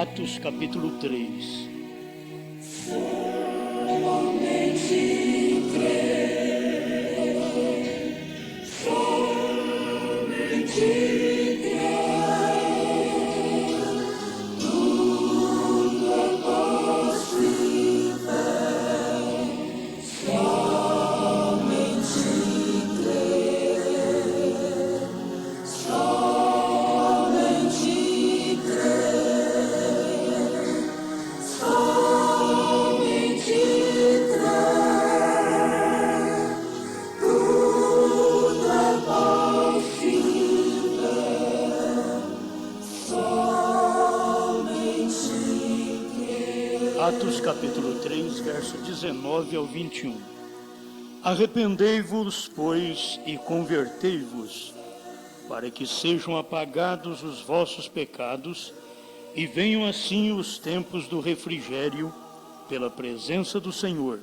Atos capítulo 3. Atos capítulo 3, verso 19 ao 21. Arrependei-vos, pois, e convertei-vos, para que sejam apagados os vossos pecados, e venham assim os tempos do refrigério, pela presença do Senhor,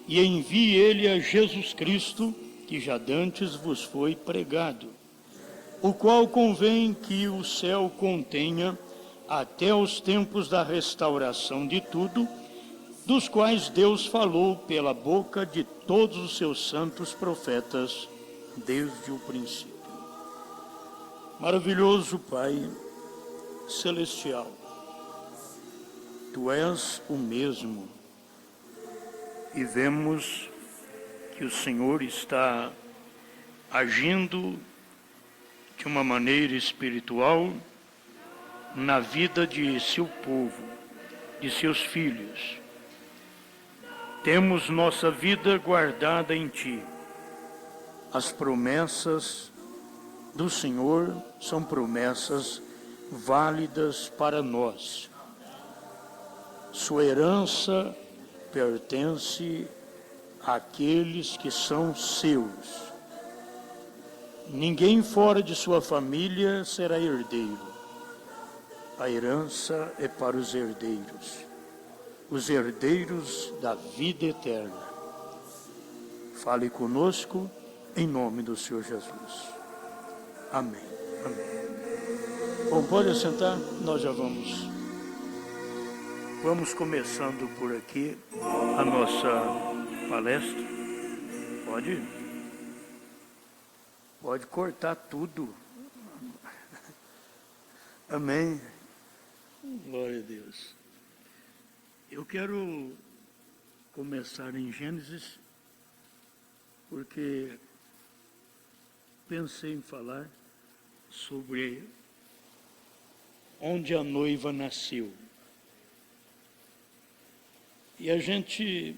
e envie ele a Jesus Cristo, que já dantes vos foi pregado, o qual convém que o céu contenha até os tempos da restauração de tudo, dos quais Deus falou pela boca de todos os seus santos profetas, desde o princípio. Maravilhoso Pai celestial, Tu és o mesmo, e vemos que o Senhor está agindo de uma maneira espiritual na vida de seu povo, de seus filhos. Temos nossa vida guardada em Ti. As promessas do Senhor são promessas válidas para nós. Sua herança pertence àqueles que são seus. Ninguém fora de sua família será herdeiro. A herança é para os herdeiros da vida eterna. Fale conosco, em nome do Senhor Jesus. Amém. Amém. Bom, pode sentar, nós já vamos começando por aqui a nossa palestra. Pode cortar tudo. Amém. Glória a Deus. Eu quero começar em Gênesis, porque pensei em falar sobre onde a noiva nasceu. E a gente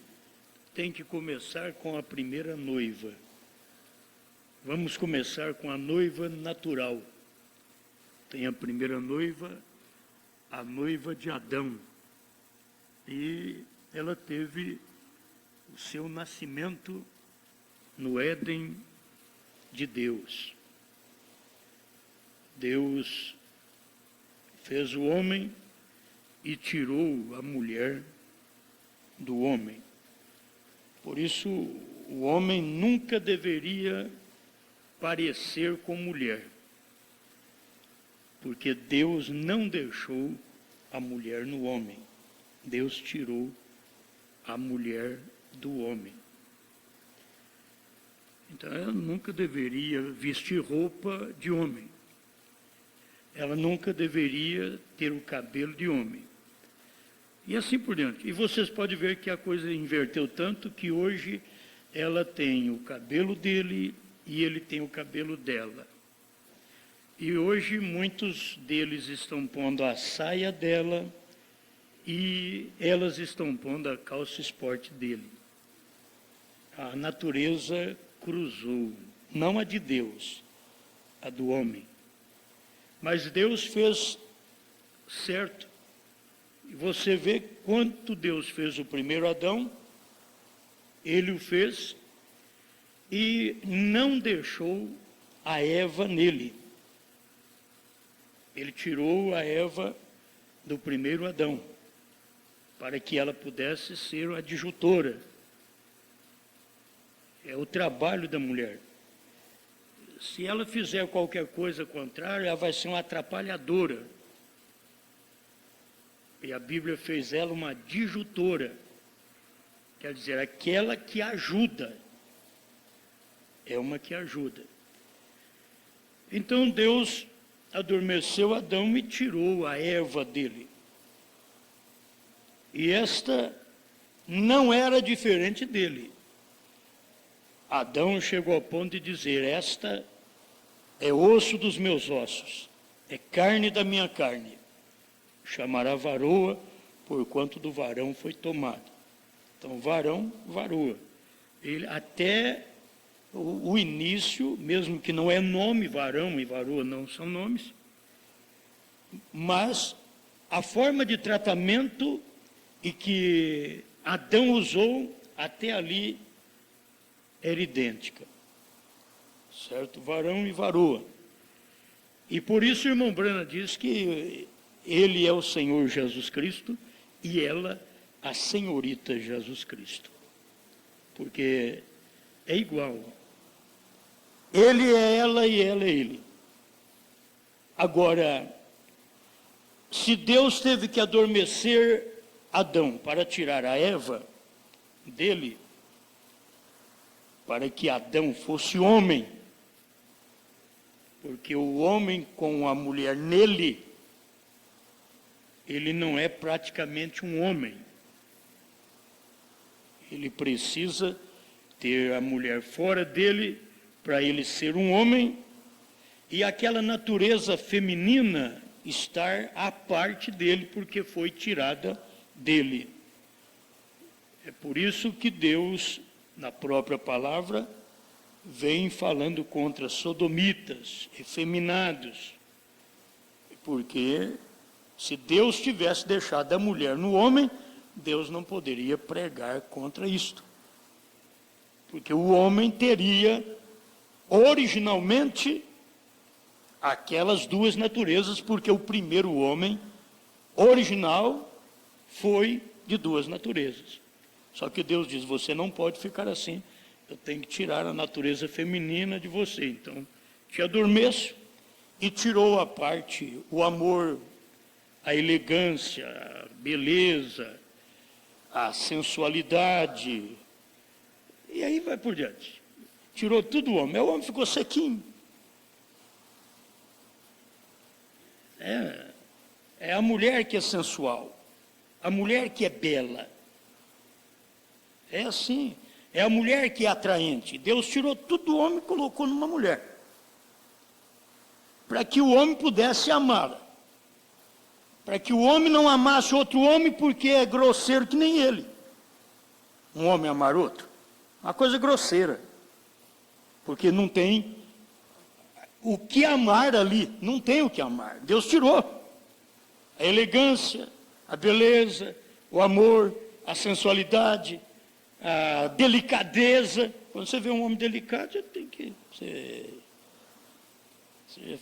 tem que começar com a primeira noiva. Vamos começar com a noiva natural. Tem a primeira noiva, a noiva de Adão. E ela teve o seu nascimento no Éden de Deus. Deus fez o homem e tirou a mulher do homem. Por isso, o homem nunca deveria parecer com mulher, porque Deus não deixou a mulher no homem. Deus tirou a mulher do homem. Então, ela nunca deveria vestir roupa de homem. Ela nunca deveria ter o cabelo de homem. E assim por diante. E vocês podem ver que a coisa inverteu tanto que hoje ela tem o cabelo dele e ele tem o cabelo dela. E hoje muitos deles estão pondo a saia dela e elas estão pondo a calça esporte dele. A natureza cruzou, não a de Deus, a do homem. Mas Deus fez certo. E você vê quanto Deus fez o primeiro Adão, ele o fez e não deixou a Eva nele. Ele tirou a Eva do primeiro Adão, para que ela pudesse ser a adjutora. É o trabalho da mulher. Se ela fizer qualquer coisa contrária, ela vai ser uma atrapalhadora. E a Bíblia fez ela uma disjutora. Quer dizer, aquela que ajuda. É uma que ajuda. Então Deus adormeceu Adão e tirou a Eva dele. E esta não era diferente dele. Adão chegou ao ponto de dizer: esta é osso dos meus ossos, é carne da minha carne. Chamará varoa, porquanto do varão foi tomado. Então, varão, varoa. Ele, até o início, mesmo que não é nome, varão e varoa não são nomes, mas a forma de tratamento e que Adão usou até ali era idêntica. Certo? Varão e varoa. E por isso o irmão Brana diz que ele é o Senhor Jesus Cristo e ela a senhorita Jesus Cristo. Porque é igual. Ele é ela e ela é ele. Agora, se Deus teve que adormecer Adão para tirar a Eva dele, para que Adão fosse homem, porque o homem com a mulher nele, ele não é praticamente um homem. Ele precisa ter a mulher fora dele para ele ser um homem, e aquela natureza feminina estar à parte dele, porque foi tirada dele. É por isso que Deus, na própria palavra, vem falando contra sodomitas, efeminados. Porque se Deus tivesse deixado a mulher no homem, Deus não poderia pregar contra isto. Porque o homem teria, originalmente, aquelas duas naturezas, porque o primeiro homem, original, foi de duas naturezas. Só que Deus diz: você não pode ficar assim, eu tenho que tirar a natureza feminina de você. Então, te adormeço, e tirou a parte, o amor, a elegância, a beleza, a sensualidade, e aí vai por diante. Tirou tudo o homem. O homem ficou sequinho. É a mulher que é sensual, a mulher que é bela. É assim. É a mulher que é atraente. Deus tirou tudo do homem e colocou numa mulher, para que o homem pudesse amá-la. Para que o homem não amasse outro homem porque é grosseiro que nem ele. Um homem amar outro, uma coisa grosseira. Porque não tem o que amar ali, não tem o que amar. Deus tirou a elegância, a beleza, o amor, a sensualidade, a delicadeza. Quando você vê um homem delicado, você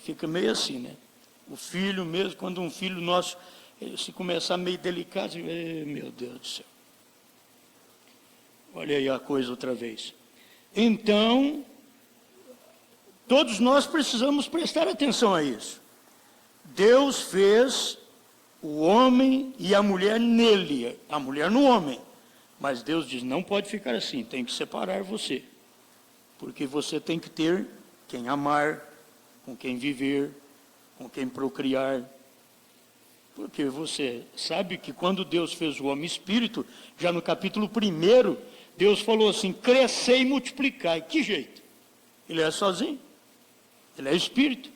fica meio assim, né? O filho mesmo, quando um filho nosso, se começar meio delicado, meu Deus do céu. Olha aí a coisa outra vez. Então, todos nós precisamos prestar atenção a isso. Deus fez o homem e a mulher nele, a mulher no homem. Mas Deus diz: não pode ficar assim, tem que separar você. Porque você tem que ter quem amar, com quem viver, com quem procriar. Porque você sabe que quando Deus fez o homem espírito, já no capítulo 1, Deus falou assim: crescei e multiplicai. Que jeito? Ele é sozinho, ele é espírito.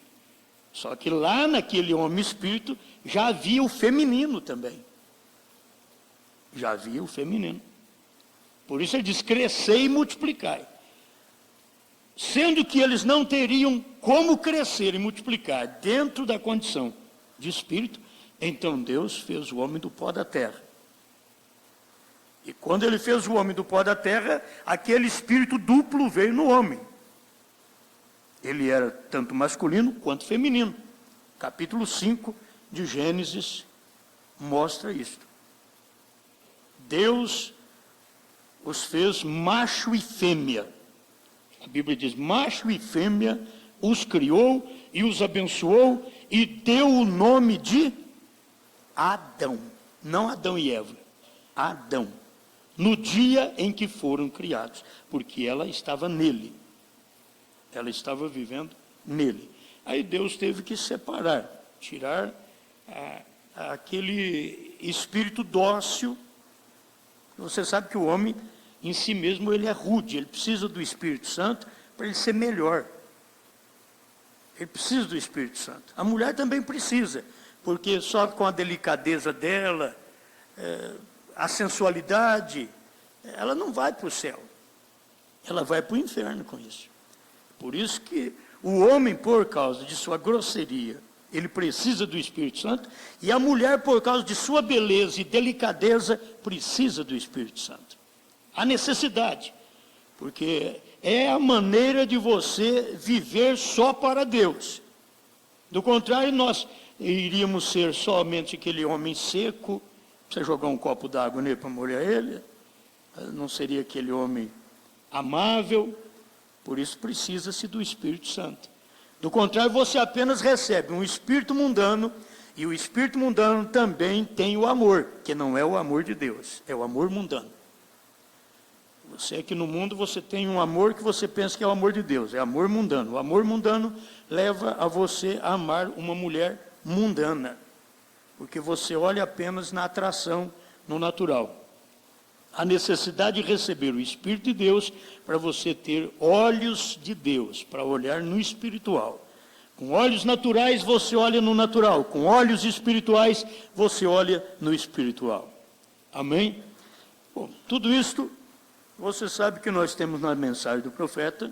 Só que lá naquele homem espírito já havia o feminino também. Já havia o feminino. Por isso ele diz: crescei e multiplicai. Sendo que eles não teriam como crescer e multiplicar dentro da condição de espírito, então Deus fez o homem do pó da terra. E quando ele fez o homem do pó da terra, aquele espírito duplo veio no homem. Ele era tanto masculino quanto feminino. Capítulo 5 de Gênesis mostra isso. Deus os fez macho e fêmea. A Bíblia diz: macho e fêmea os criou e os abençoou e deu o nome de Adão. não Adão e Eva, Adão, no dia em que foram criados, porque ela estava nele, ela estava vivendo nele. Aí Deus teve que separar, tirar aquele espírito dócil. Você sabe que o homem em si mesmo ele é rude, ele precisa do Espírito Santo para ele ser melhor. Ele precisa do Espírito Santo. A mulher também precisa, porque só com a delicadeza dela, a sensualidade, ela não vai para o céu. Ela vai para o inferno com isso. Por isso que o homem, por causa de sua grosseria, ele precisa do Espírito Santo, e a mulher, por causa de sua beleza e delicadeza, precisa do Espírito Santo. Há necessidade, porque é a maneira de você viver só para Deus. Do contrário, nós iríamos ser somente aquele homem seco. Você jogar um copo d'água nele para molhar ele, não seria aquele homem amável. Por isso precisa-se do Espírito Santo. Do contrário, você apenas recebe um espírito mundano, e o espírito mundano também tem o amor, que não é o amor de Deus, é o amor mundano. Você aqui no mundo, você tem um amor que você pensa que é o amor de Deus, é amor mundano. O amor mundano leva a você a amar uma mulher mundana, porque você olha apenas na atração, no natural. A necessidade de receber o Espírito de Deus para você ter olhos de Deus, para olhar no espiritual. Com olhos naturais você olha no natural, com olhos espirituais você olha no espiritual. Amém? Bom, tudo isto você sabe que nós temos na mensagem do profeta.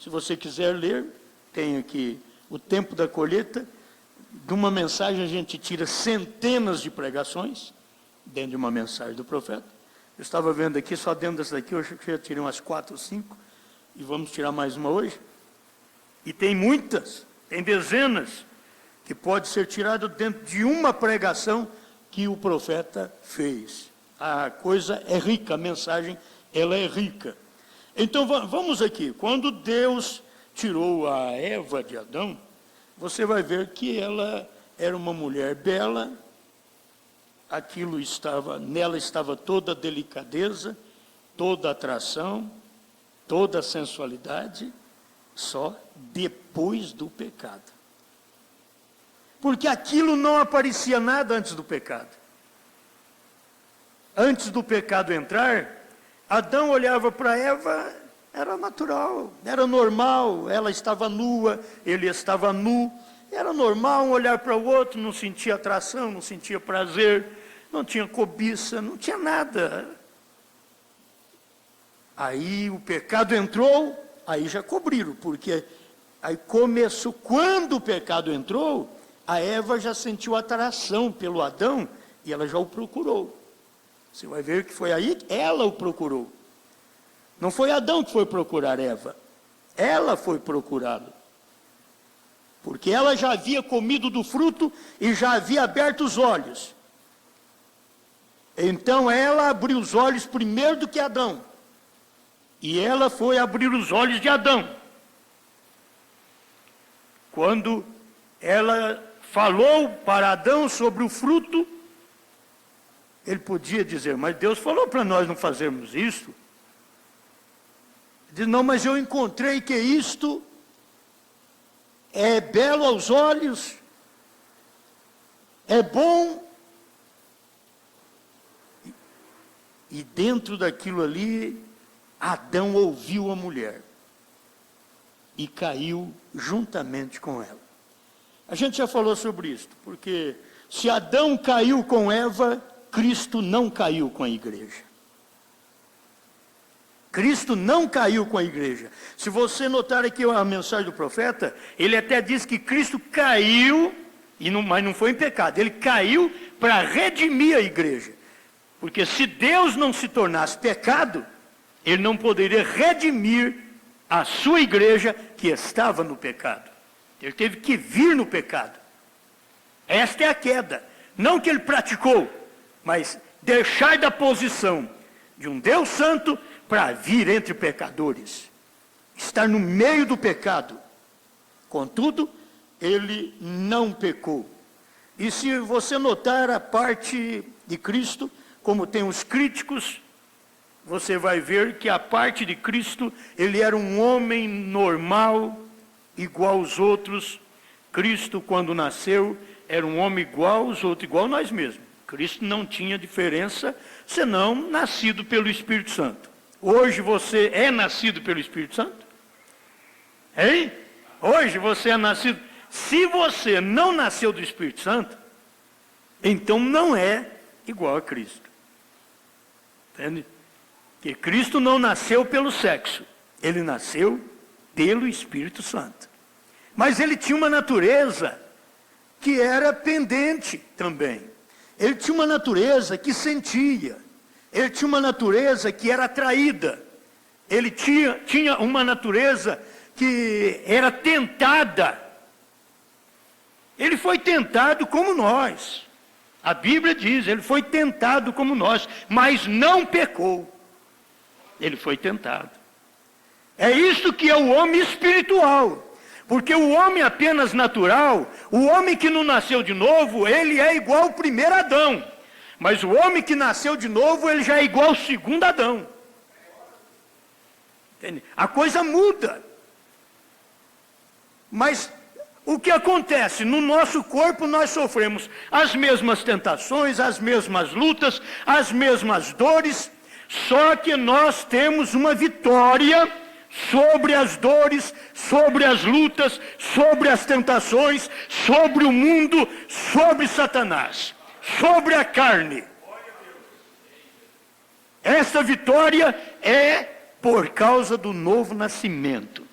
Se você quiser ler, tem aqui o tempo da colheita. De uma mensagem a gente tira centenas de pregações, dentro de uma mensagem do profeta. Eu estava vendo aqui, só dentro dessa daqui, eu já tirei umas 4 ou 5, e vamos tirar mais uma hoje. E tem muitas, tem dezenas, que pode ser tirado dentro de uma pregação que o profeta fez. A coisa é rica, a mensagem, ela é rica. Então, vamos aqui. Quando Deus tirou a Eva de Adão, você vai ver que ela era uma mulher bela, nela estava toda a delicadeza, toda a atração, toda a sensualidade, só depois do pecado. Porque aquilo não aparecia nada antes do pecado. Antes do pecado entrar, Adão olhava para Eva, era natural, era normal, ela estava nua, ele estava nu, era normal um olhar para o outro, não sentia atração, não sentia prazer, não tinha cobiça, não tinha nada. Aí o pecado entrou, aí já cobriram, porque aí começou, quando o pecado entrou, a Eva já sentiu atração pelo Adão, e ela já o procurou. Você vai ver que foi aí que ela o procurou. Não foi Adão que foi procurar Eva, ela foi procurá-lo. Porque ela já havia comido do fruto e já havia aberto os olhos. Então ela abriu os olhos primeiro do que Adão. E ela foi abrir os olhos de Adão. Quando ela falou para Adão sobre o fruto, ele podia dizer, mas Deus falou para nós não fazermos isso. Ele diz, não, mas eu encontrei que isto é belo aos olhos, é bom. E dentro daquilo ali, Adão ouviu a mulher e caiu juntamente com ela. A gente já falou sobre isso, porque se Adão caiu com Eva, Cristo não caiu com a igreja. Cristo não caiu com a igreja. Se você notar aqui a mensagem do profeta, ele até diz que Cristo caiu, mas não foi em pecado, ele caiu para redimir a igreja. Porque se Deus não se tornasse pecado, ele não poderia redimir a sua igreja que estava no pecado. Ele teve que vir no pecado. Esta é a queda. Não que ele praticou, mas deixar da posição de um Deus santo para vir entre pecadores. Estar no meio do pecado. Contudo, ele não pecou. E se você notar a parte de Cristo, como tem os críticos, você vai ver que a parte de Cristo, ele era um homem normal, igual aos outros. Cristo, quando nasceu, era um homem igual aos outros, igual nós mesmos. Cristo não tinha diferença, senão nascido pelo Espírito Santo. Hoje você é nascido pelo Espírito Santo? Hein? Hoje você é nascido. Se você não nasceu do Espírito Santo, então não é igual a Cristo. Entende? Que Cristo não nasceu pelo sexo, ele nasceu pelo Espírito Santo. Mas ele tinha uma natureza que era pendente também. Ele tinha uma natureza que sentia. Ele tinha uma natureza que era atraída. Ele tinha uma natureza que era tentada. Ele foi tentado como nós. A Bíblia diz, ele foi tentado como nós, mas não pecou. Ele foi tentado. É isso que é o homem espiritual. Porque o homem apenas natural, o homem que não nasceu de novo, ele é igual ao primeiro Adão. Mas o homem que nasceu de novo, ele já é igual ao segundo Adão. Entende? A coisa muda. Mas o que acontece? No nosso corpo nós sofremos as mesmas tentações, as mesmas lutas, as mesmas dores, só que nós temos uma vitória sobre as dores, sobre as lutas, sobre as tentações, sobre o mundo, sobre Satanás, sobre a carne. Essa vitória é por causa do novo nascimento.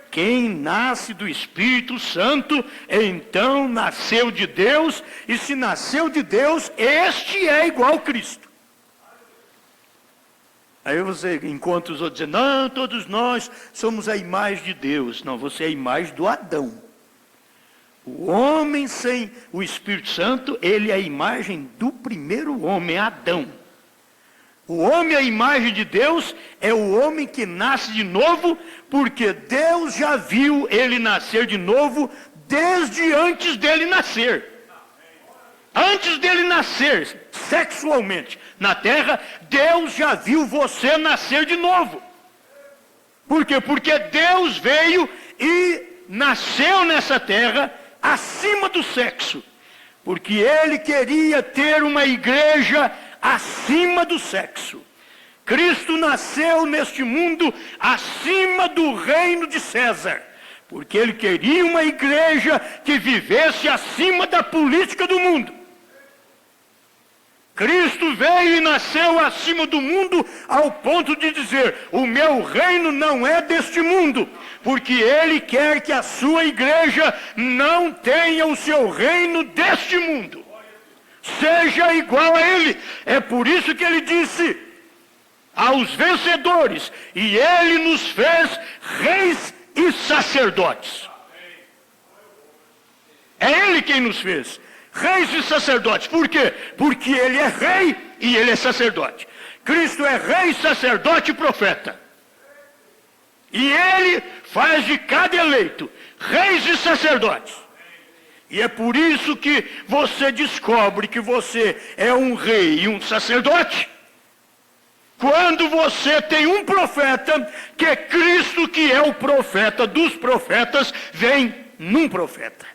Quem nasce do Espírito Santo, então nasceu de Deus, e se nasceu de Deus, este é igual a Cristo. Aí você encontra os outros dizendo, não, todos nós somos a imagem de Deus. Não, você é a imagem do Adão. O homem sem o Espírito Santo, ele é a imagem do primeiro homem, Adão. O homem, a imagem de Deus, é o homem que nasce de novo, porque Deus já viu ele nascer de novo desde antes dele nascer. Antes dele nascer, sexualmente, na terra, Deus já viu você nascer de novo. Por quê? Porque Deus veio e nasceu nessa terra acima do sexo. Porque Ele queria ter uma igreja acima do sexo. Cristo nasceu neste mundo acima do reino de César. Porque Ele queria uma igreja que vivesse acima da política do mundo. Cristo veio e nasceu acima do mundo ao ponto de dizer, o meu reino não é deste mundo, porque Ele quer que a sua igreja não tenha o seu reino deste mundo. Seja igual a Ele. É por isso que Ele disse aos vencedores, e Ele nos fez reis e sacerdotes. É Ele quem nos fez reis e sacerdotes. Por quê? Porque Ele é rei e Ele é sacerdote. Cristo é rei, sacerdote e profeta. E Ele faz de cada eleito reis e sacerdotes. E é por isso que você descobre que você é um rei e um sacerdote, quando você tem um profeta, que é Cristo, que é o profeta dos profetas, vem num profeta,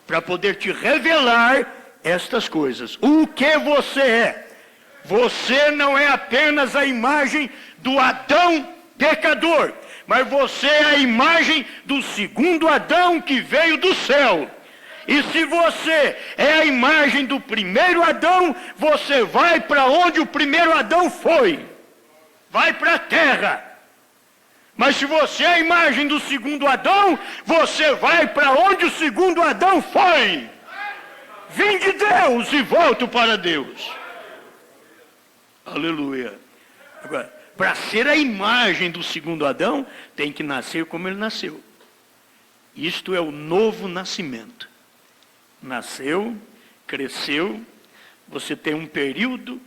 para poder te revelar estas coisas. O que você é? Você não é apenas a imagem do Adão pecador, mas você é a imagem do segundo Adão que veio do céu. E se você é a imagem do primeiro Adão, você vai para onde o primeiro Adão foi. Vai para a terra. Mas se você é a imagem do segundo Adão, você vai para onde o segundo Adão foi. Vim de Deus e volto para Deus. Aleluia. Agora, para ser a imagem do segundo Adão, tem que nascer como ele nasceu. Isto é o novo nascimento. Nasceu, cresceu, você tem um período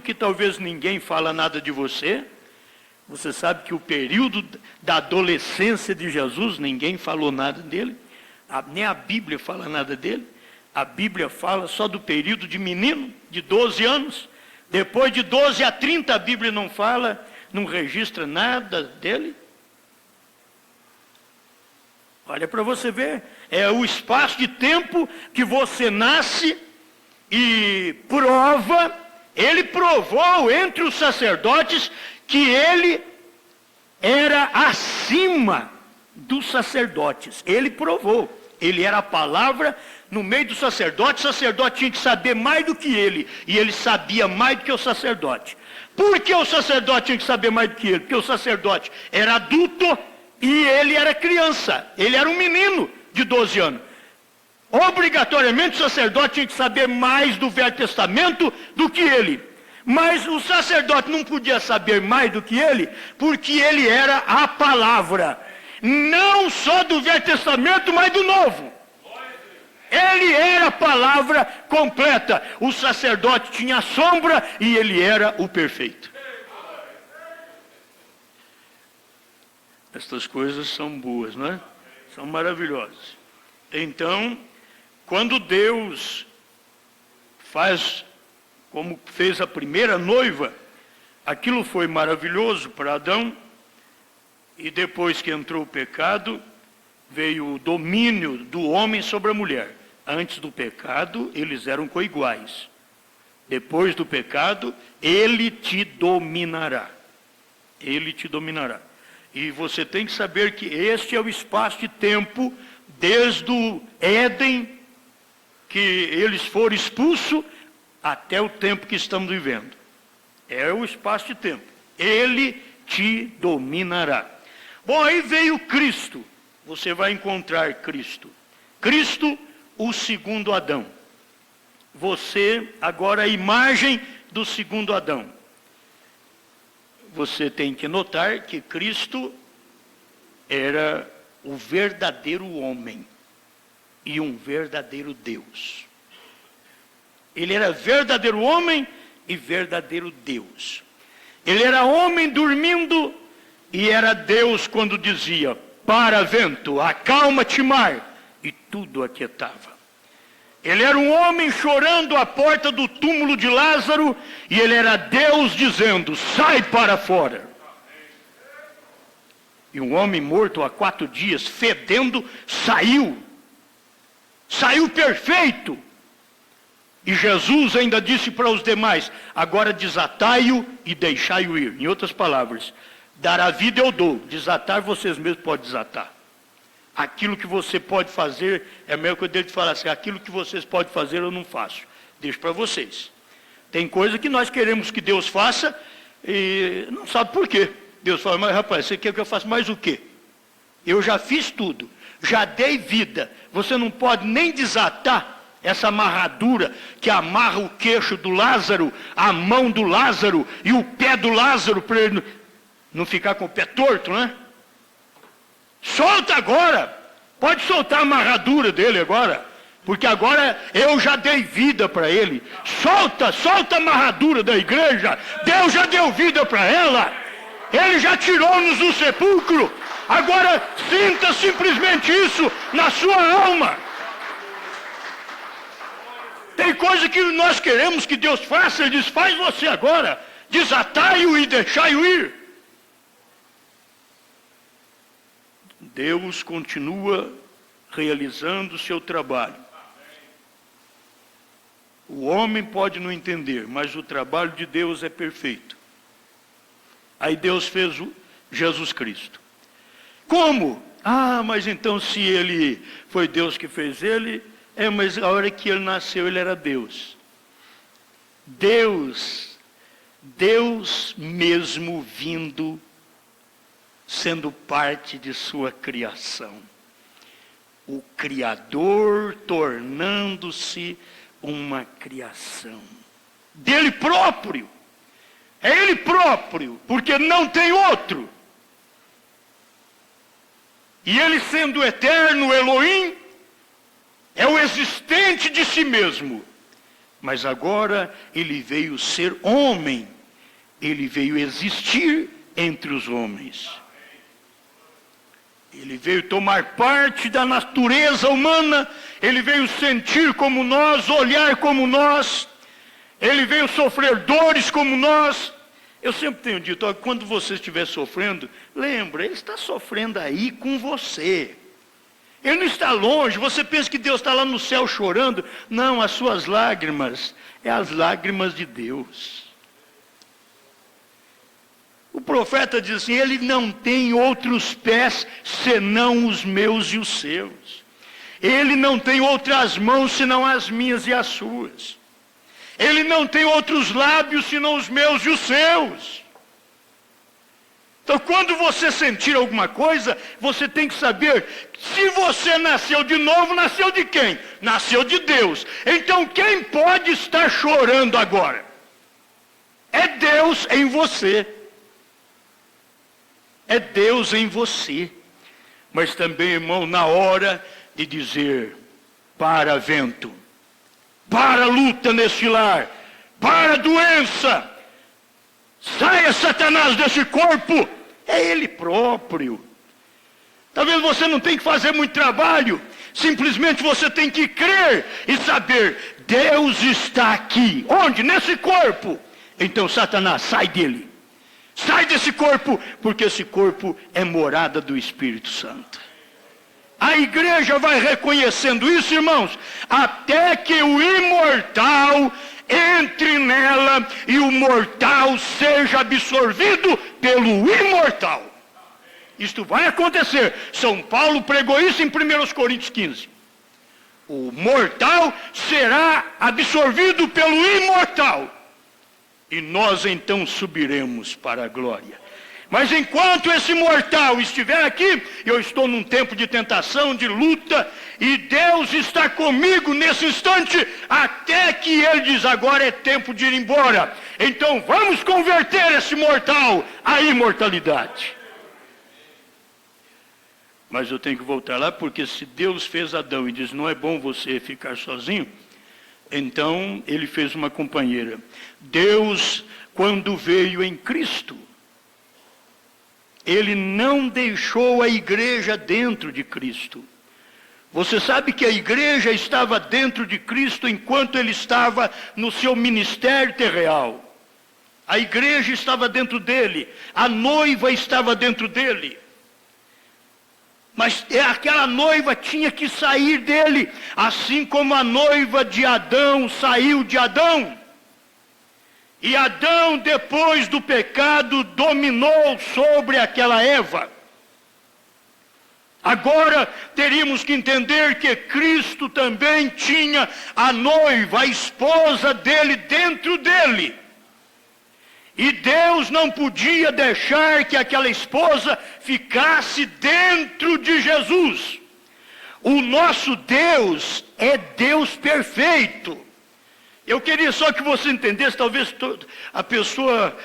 que talvez ninguém fala nada de você. Você sabe que o período da adolescência de Jesus, ninguém falou nada dele, nem a Bíblia fala nada dele. A Bíblia fala só do período de menino, de 12 anos. Depois de 12 a 30 a Bíblia não fala, não registra nada dele. Olha para você ver, é o espaço de tempo que você nasce e prova. Ele provou entre os sacerdotes que ele era acima dos sacerdotes. Ele provou. Ele era a palavra no meio dos sacerdotes. O sacerdote tinha que saber mais do que ele. E ele sabia mais do que o sacerdote. Por que o sacerdote tinha que saber mais do que ele? Porque o sacerdote era adulto e ele era criança. Ele era um menino de 12 anos. Obrigatoriamente o sacerdote tinha que saber mais do Velho Testamento do que ele. Mas o sacerdote não podia saber mais do que ele, porque ele era a palavra. Não só do Velho Testamento, mas do Novo. Ele era a palavra completa. O sacerdote tinha a sombra e ele era o perfeito. Estas coisas são boas, não é? São maravilhosas. Então, quando Deus faz como fez a primeira noiva, aquilo foi maravilhoso para Adão. E depois que entrou o pecado, veio o domínio do homem sobre a mulher. Antes do pecado, eles eram coiguais. Depois do pecado, ele te dominará. Ele te dominará. E você tem que saber que este é o espaço de tempo, desde o Éden, que eles foram expulsos, até o tempo que estamos vivendo. É o espaço de tempo. Ele te dominará. Bom, aí veio Cristo. Você vai encontrar Cristo. Cristo, o segundo Adão. Você, agora a imagem do segundo Adão. Você tem que notar que Cristo era o verdadeiro homem e um verdadeiro Deus. Ele era verdadeiro homem e verdadeiro Deus. Ele era homem dormindo e era Deus quando dizia: para vento, acalma-te mar, e tudo aquietava. Ele era um homem chorando à porta do túmulo de Lázaro, e ele era Deus dizendo: sai para fora. E um homem morto há 4 dias, fedendo, saiu perfeito. E Jesus ainda disse para os demais: agora desatai-o e deixai-o ir. Em outras palavras, dar a vida eu dou, desatar vocês mesmos podem desatar. Aquilo que você pode fazer, é a mesma coisa dele falar assim: aquilo que vocês podem fazer eu não faço, deixo para vocês. Tem coisa que nós queremos que Deus faça e não sabe por quê. Deus fala: mas rapaz, você quer que eu faça mais o quê? Eu já fiz tudo, já dei vida, você não pode nem desatar essa amarradura que amarra o queixo do Lázaro, a mão do Lázaro e o pé do Lázaro, para ele não ficar com o pé torto, né? Solta agora, pode soltar a amarradura dele agora, porque agora eu já dei vida para ele. Solta a amarradura da igreja, Deus já deu vida para ela, ele já tirou-nos do sepulcro, agora sinta simplesmente isso na sua alma. Tem coisa que nós queremos que Deus faça, ele diz: faz você agora, desatai-o e deixai-o ir. Deus continua realizando o seu trabalho. O homem pode não entender, mas o trabalho de Deus é perfeito. Aí Deus fez o Jesus Cristo. Como? Ah, mas então se ele foi Deus que fez ele, mas a hora que ele nasceu ele era Deus. Deus mesmo vindo, sendo parte de sua criação. O Criador tornando-se uma criação. Dele próprio. É ele próprio, porque não tem outro. E ele sendo eterno, Elohim, é o existente de si mesmo. Mas agora ele veio ser homem. Ele veio existir entre os homens. Ele veio tomar parte da natureza humana ele veio sentir como nós, olhar como nós, ele veio sofrer dores como nós. Eu sempre tenho dito, ó, quando você estiver sofrendo, lembra, ele está sofrendo aí com você. Ele não está longe. Você pensa que Deus está lá no céu chorando? Não, as suas lágrimas é as lágrimas de Deus. O profeta diz assim, ele não tem outros pés senão os meus e os seus. Ele não tem outras mãos senão as minhas e as suas. Ele não tem outros lábios senão os meus e os seus. Então, quando você sentir alguma coisa, você tem que saber, se você nasceu de novo, nasceu de quem? Nasceu de Deus. Então, quem pode estar chorando agora? É Deus em você. É Deus em você. Mas também, irmão, na hora de dizer, para vento, para luta neste lar, para doença, saia Satanás desse corpo. É Ele próprio. Talvez você não tenha que fazer muito trabalho. Simplesmente você tem que crer e saber, Deus está aqui. Onde? Nesse corpo. Então Satanás, sai dele. Sai desse corpo, porque esse corpo é morada do Espírito Santo. A igreja vai reconhecendo isso, irmãos, até que o imortal entre nela e o mortal seja absorvido pelo imortal. Isto vai acontecer. São Paulo pregou isso em 1 Coríntios 15. O mortal será absorvido pelo imortal. E nós então subiremos para a glória. Mas enquanto esse mortal estiver aqui, eu estou num tempo de tentação, de luta, e Deus está comigo nesse instante, até que Ele diz, agora é tempo de ir embora. Então vamos converter esse mortal à imortalidade. Mas eu tenho que voltar lá, porque se Deus fez Adão e diz, não é bom você ficar sozinho, então Ele fez uma companheira. Deus, quando veio em Cristo, Ele não deixou a igreja dentro de Cristo. Você sabe que a igreja estava dentro de Cristo enquanto Ele estava no seu ministério terrenal. A igreja estava dentro dele, a noiva estava dentro dele. Mas aquela noiva tinha que sair dele, assim como a noiva de Adão saiu de Adão. E Adão, depois do pecado, dominou sobre aquela Eva. Agora teríamos que entender que Cristo também tinha a noiva, a esposa dele, dentro dele. E Deus não podia deixar que aquela esposa ficasse dentro de Jesus. O nosso Deus é Deus perfeito. Eu queria só que você entendesse, talvez a pessoa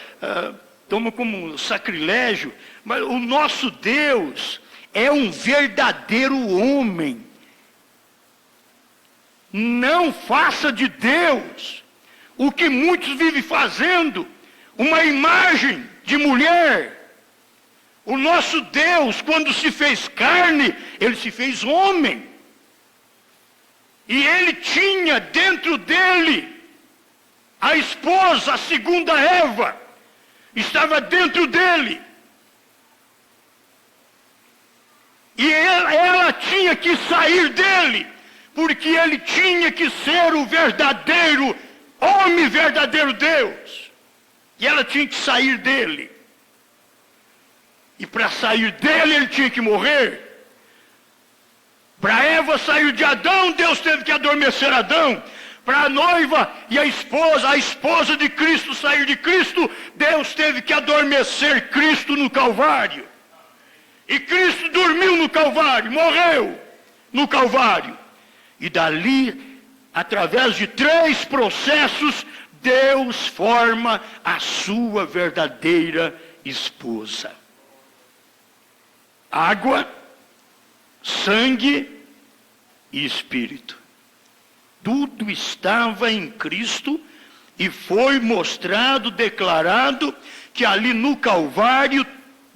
toma como sacrilégio, mas o nosso Deus é um verdadeiro homem. Não faça de Deus o que muitos vivem fazendo, uma imagem de mulher. O nosso Deus, quando se fez carne, Ele se fez homem. E Ele tinha dentro dele a esposa, a segunda Eva, estava dentro dele. E ela tinha que sair dele, porque ele tinha que ser o verdadeiro homem, verdadeiro Deus. E ela tinha que sair dele. E para sair dele, ele tinha que morrer. Para Eva sair de Adão, Deus teve que adormecer Adão. Para a noiva e a esposa de Cristo sair de Cristo, Deus teve que adormecer Cristo no Calvário. E Cristo dormiu no Calvário, morreu no Calvário. E dali, através de 3 processos, Deus forma a sua verdadeira esposa. Água, sangue e espírito. Tudo estava em Cristo e foi mostrado, declarado, que ali no Calvário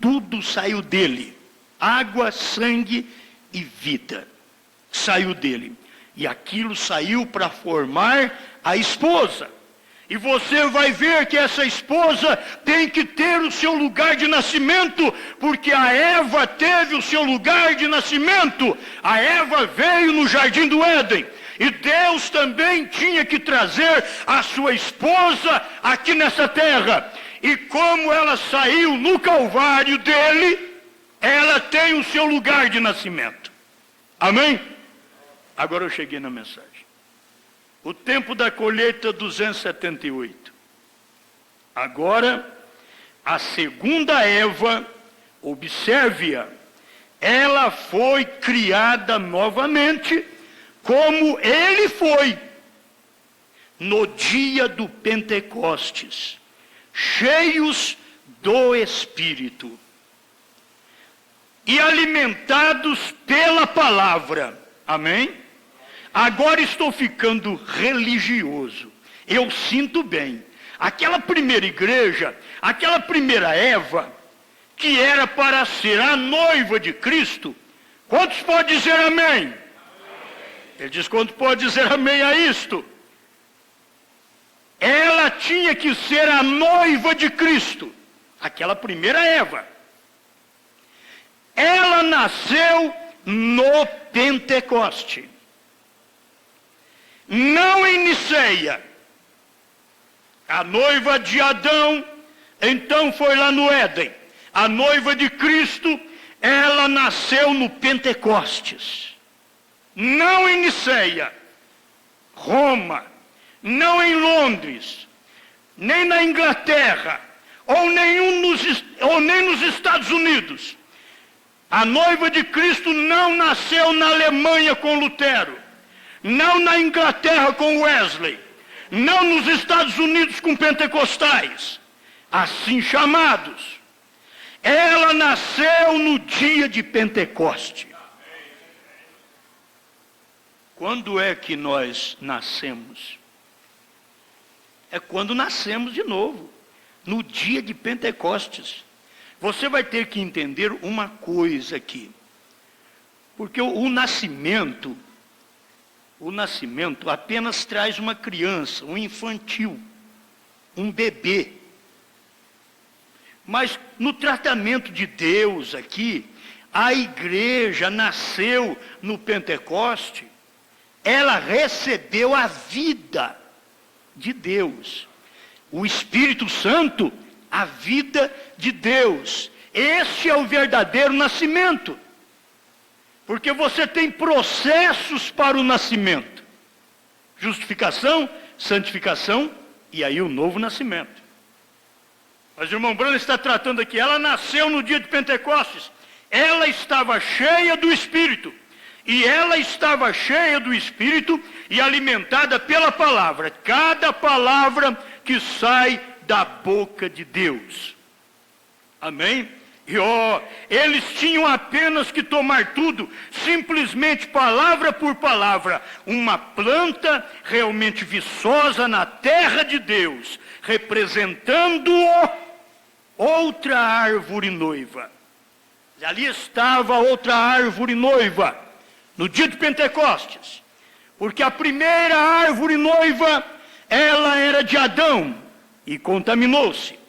tudo saiu dele. Água, sangue e vida saiu dele. E aquilo saiu para formar a esposa. E você vai ver que essa esposa tem que ter o seu lugar de nascimento, porque a Eva teve o seu lugar de nascimento. A Eva veio no jardim do Éden. E Deus também tinha que trazer a sua esposa aqui nessa terra. E como ela saiu no Calvário dele, ela tem o seu lugar de nascimento. Amém? Agora eu cheguei na mensagem. O tempo da colheita 278. Agora, a segunda Eva, observe-a, ela foi criada novamente, como ele foi, no dia do Pentecostes, cheios do Espírito, e alimentados pela palavra. Amém? Agora estou ficando religioso. Eu sinto bem. Aquela primeira igreja, aquela primeira Eva, que era para ser a noiva de Cristo, quantos podem dizer amém? Ele diz, quantos podem dizer amém a isto? Ela tinha que ser a noiva de Cristo. Aquela primeira Eva. Ela nasceu no Pentecoste. Não em Niceia. A noiva de Adão, então foi lá no Éden. A noiva de Cristo, ela nasceu no Pentecostes. Não em Niceia, Roma, não em Londres, nem na Inglaterra, ou nem nos Estados Unidos. A noiva de Cristo não nasceu na Alemanha com Lutero, não na Inglaterra com Wesley, não nos Estados Unidos com pentecostais, assim chamados. Ela nasceu no dia de Pentecoste. Quando é que nós nascemos? É quando nascemos de novo, no dia de Pentecostes. Você vai ter que entender uma coisa aqui, porque o nascimento apenas traz uma criança, um infantil, um bebê. Mas no tratamento de Deus aqui, a igreja nasceu no Pentecoste, ela recebeu a vida de Deus. O Espírito Santo, a vida de Deus. Esse é o verdadeiro nascimento. Porque você tem processos para o nascimento. Justificação, santificação e aí o novo nascimento. Mas o irmão Bruno está tratando aqui, ela nasceu no dia de Pentecostes. Ela estava cheia do Espírito. E ela estava cheia do Espírito e alimentada pela palavra. Cada palavra que sai da boca de Deus. Amém? E eles tinham apenas que tomar tudo, simplesmente palavra por palavra. Uma planta realmente viçosa na terra de Deus, representando outra árvore noiva. Ali estava outra árvore noiva, no dia de Pentecostes. Porque a primeira árvore noiva, ela era de Adão e contaminou-se.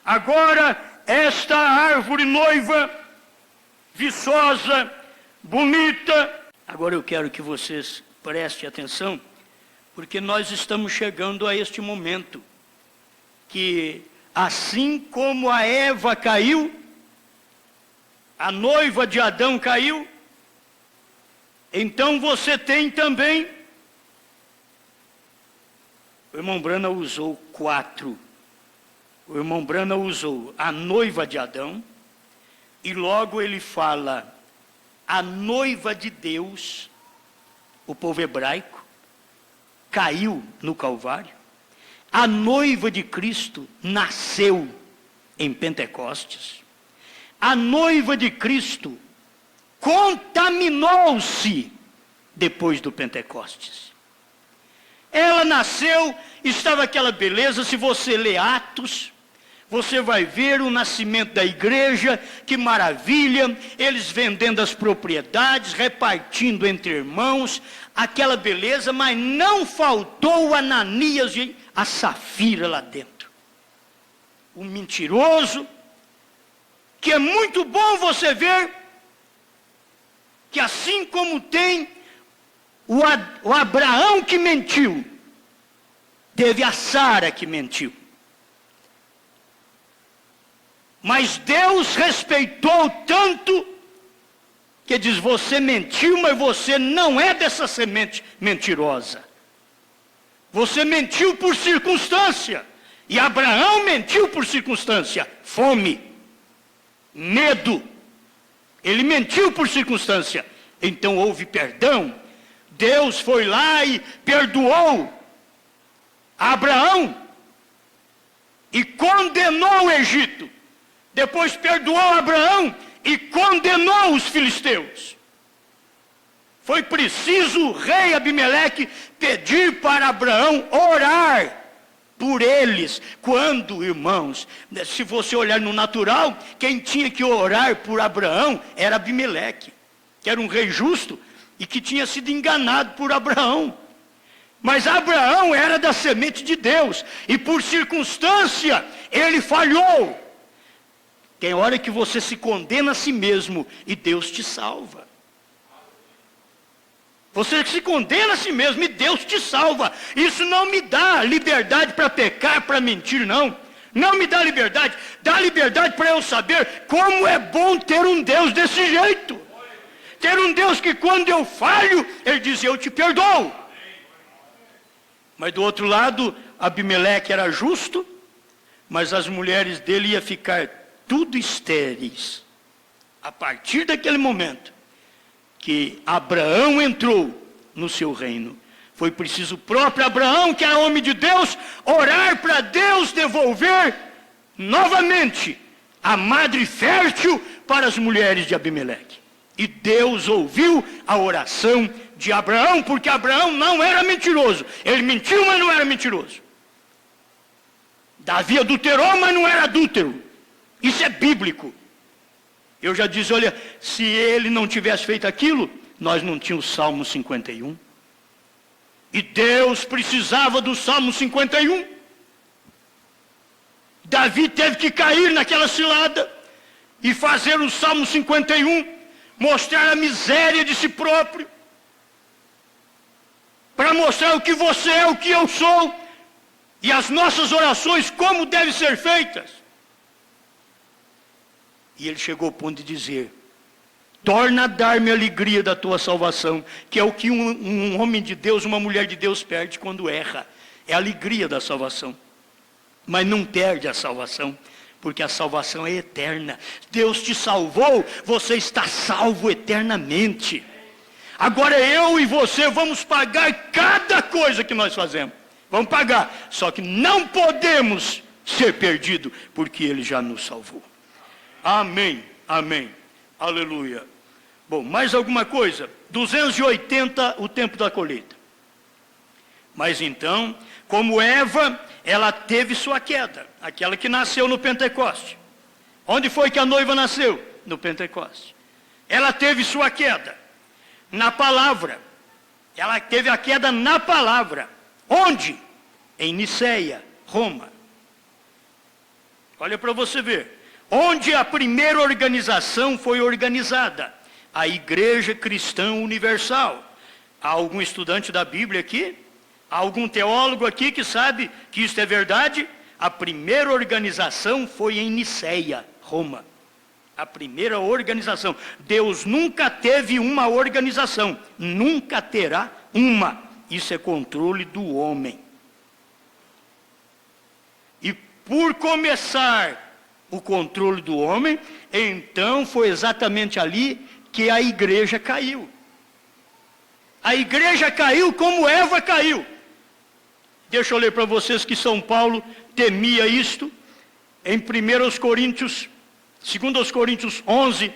Agora, esta árvore noiva, viçosa, bonita. Agora eu quero que vocês prestem atenção, porque nós estamos chegando a este momento, que assim como a Eva caiu, a noiva de Adão caiu, então você tem também, o irmão Brana usou 4. O irmão Brana usou a noiva de Adão, e logo ele fala, a noiva de Deus, o povo hebraico, caiu no Calvário. A noiva de Cristo nasceu em Pentecostes. A noiva de Cristo contaminou-se depois do Pentecostes. Ela nasceu, estava aquela beleza. Se você lê Atos, Você vai ver o nascimento da igreja, que maravilha, eles vendendo as propriedades, repartindo entre irmãos, aquela beleza, mas não faltou o Ananias e a Safira lá dentro. O mentiroso, que é muito bom você ver, que assim como tem o Abraão que mentiu, teve a Sara que mentiu. Mas Deus respeitou tanto, que diz, você mentiu, mas você não é dessa semente mentirosa. Você mentiu por circunstância. E Abraão mentiu por circunstância. Fome, medo. Ele mentiu por circunstância. Então houve perdão. Deus foi lá e perdoou Abraão e condenou o Egito. Depois perdoou Abraão e condenou os filisteus. Foi preciso o rei Abimeleque pedir para Abraão orar por eles. Quando, irmãos, se você olhar no natural, quem tinha que orar por Abraão era Abimeleque, que era um rei justo e que tinha sido enganado por Abraão. Mas Abraão era da semente de Deus, e por circunstância ele falhou. Tem hora que você se condena a si mesmo e Deus te salva. Você se condena a si mesmo e Deus te salva. Isso não me dá liberdade para pecar, para mentir, não. Não me dá liberdade. Dá liberdade para eu saber como é bom ter um Deus desse jeito. Ter um Deus que quando eu falho, Ele diz, eu te perdoo. Mas do outro lado, Abimeleque era justo, mas as mulheres dele iam ficar tudo estéreis. A partir daquele momento que Abraão entrou no seu reino, foi preciso o próprio Abraão, que era homem de Deus, orar para Deus devolver novamente a madre fértil para as mulheres de Abimeleque. E Deus ouviu a oração de Abraão, porque Abraão não era mentiroso. Ele mentiu, mas não era mentiroso. Davi adulterou, mas não era adúltero. Isso é bíblico. Eu já disse, olha, se ele não tivesse feito aquilo, nós não tínhamos o Salmo 51. E Deus precisava do Salmo 51. Davi teve que cair naquela cilada e fazer o Salmo 51, mostrar a miséria de si próprio, para mostrar o que você é, o que eu sou, e as nossas orações como devem ser feitas. E ele chegou ao ponto de dizer, torna a dar-me a alegria da tua salvação, que é o que um homem de Deus, uma mulher de Deus perde quando erra, é a alegria da salvação. Mas não perde a salvação, porque a salvação é eterna. Deus te salvou, você está salvo eternamente. Agora eu e você vamos pagar cada coisa que nós fazemos. Vamos pagar, só que não podemos ser perdidos, porque Ele já nos salvou. Amém, amém, aleluia. Bom, mais alguma coisa? 280 o tempo da colheita. Mas então, como Eva, ela teve sua queda, aquela que nasceu no Pentecoste. Onde foi que a noiva nasceu? No Pentecoste. Ela teve sua queda na palavra. Ela teve a queda na palavra. Onde? Em Niceia, Roma. Olha para você ver. Onde a primeira organização foi organizada? A Igreja Cristã Universal. Há algum estudante da Bíblia aqui? Há algum teólogo aqui que sabe que isso é verdade? A primeira organização foi em Niceia, Roma. A primeira organização. Deus nunca teve uma organização. Nunca terá uma. Isso é controle do homem. E por começar o controle do homem, então foi exatamente ali que a igreja caiu. A igreja caiu como Eva caiu. Deixa eu ler para vocês que São Paulo temia isto, em 2 Coríntios 11,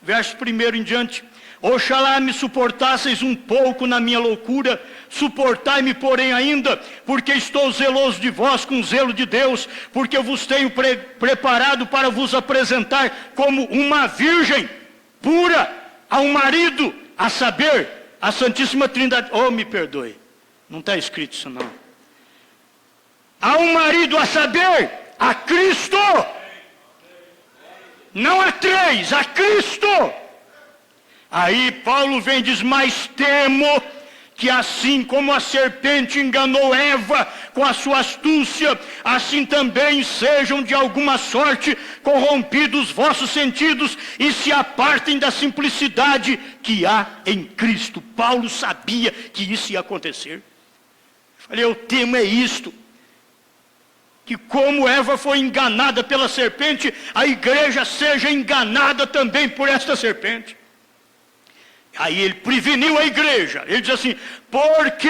verso 1 em diante. Oxalá me suportasseis um pouco na minha loucura, suportai-me, porém, ainda, porque estou zeloso de vós com zelo de Deus, porque vos tenho preparado para vos apresentar como uma virgem pura a um marido, a saber, a Santíssima Trindade. Oh, me perdoe, não está escrito isso não. A um marido, a saber, a Cristo. Não a três, a Cristo. Aí Paulo vem e diz, mas temo que assim como a serpente enganou Eva com a sua astúcia, assim também sejam de alguma sorte corrompidos os vossos sentidos e se apartem da simplicidade que há em Cristo. Paulo sabia que isso ia acontecer. Eu falei, eu temo é isto. Que como Eva foi enganada pela serpente, a igreja seja enganada também por esta serpente. Aí ele preveniu a igreja, ele diz assim, porque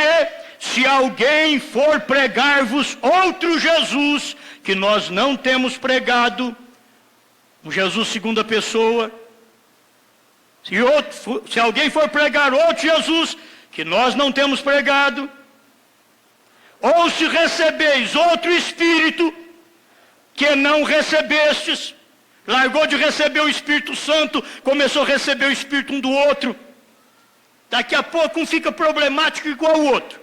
se alguém for pregar-vos outro Jesus, que nós não temos pregado, um Jesus segunda pessoa, se alguém for pregar outro Jesus, que nós não temos pregado, ou se recebeis outro Espírito, que não recebestes, largou de receber o Espírito Santo, começou a receber o Espírito um do outro, daqui a pouco um fica problemático igual o outro,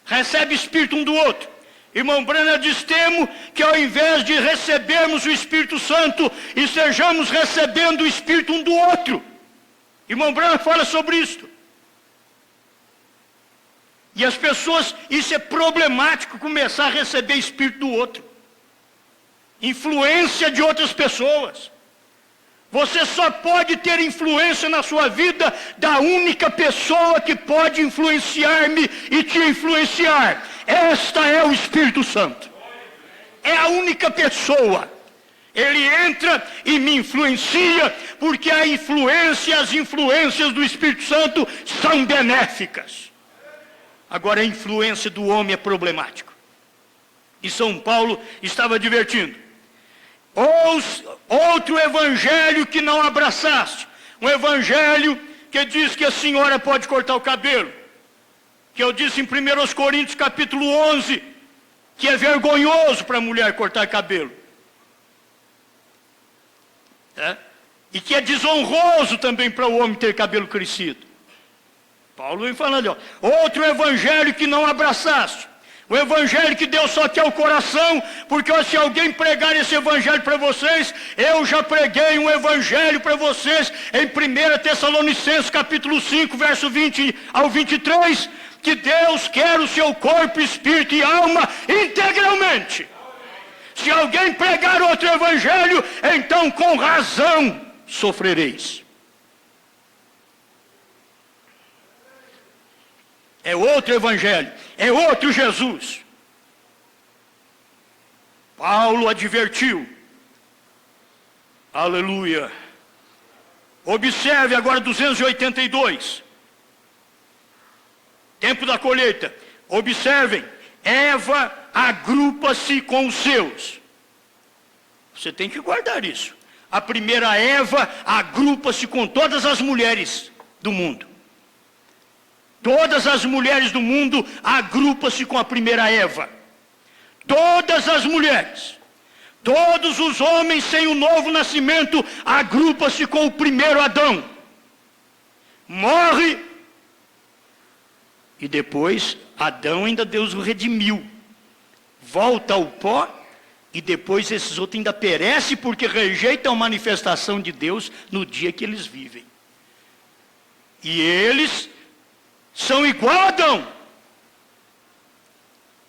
recebe Espírito um do outro. Irmão Branham diz, temo que ao invés de recebermos o Espírito Santo, estejamos recebendo o Espírito um do outro. Irmão Branham fala sobre isso. E as pessoas, isso é problemático, começar a receber espírito do outro. Influência de outras pessoas. Você só pode ter influência na sua vida da única pessoa que pode influenciar-me e te influenciar. Esta é o Espírito Santo. É a única pessoa. Ele entra e me influencia, porque a influência, as influências do Espírito Santo são benéficas. Agora a influência do homem é problemático. E São Paulo estava advertindo. Outro evangelho que não abraçaste. Um evangelho que diz que a senhora pode cortar o cabelo. Que eu disse em 1 Coríntios capítulo 11, que é vergonhoso para a mulher cortar cabelo. E que é desonroso também para o homem ter cabelo crescido. Paulo vem falando, outro evangelho que não abraçaste, o evangelho que Deus só quer o coração, porque se alguém pregar esse evangelho para vocês, eu já preguei um evangelho para vocês em 1 Tessalonicenses capítulo 5, verso 20 ao 23, que Deus quer o seu corpo, espírito e alma integralmente. Se alguém pregar outro evangelho, então com razão sofrereis. É outro evangelho, é outro Jesus. Paulo advertiu. Aleluia. Observe agora 282. Tempo da colheita. Observem. Eva agrupa-se com os seus. Você tem que guardar isso. A primeira Eva agrupa-se com todas as mulheres do mundo. Todas as mulheres do mundo agrupam-se com a primeira Eva. Todas as mulheres. Todos os homens sem o novo nascimento agrupam-se com o primeiro Adão. Morre. E depois Adão ainda Deus o redimiu. Volta ao pó. E depois esses outros ainda perecem porque rejeitam a manifestação de Deus no dia que eles vivem. E eles são igual a Adão.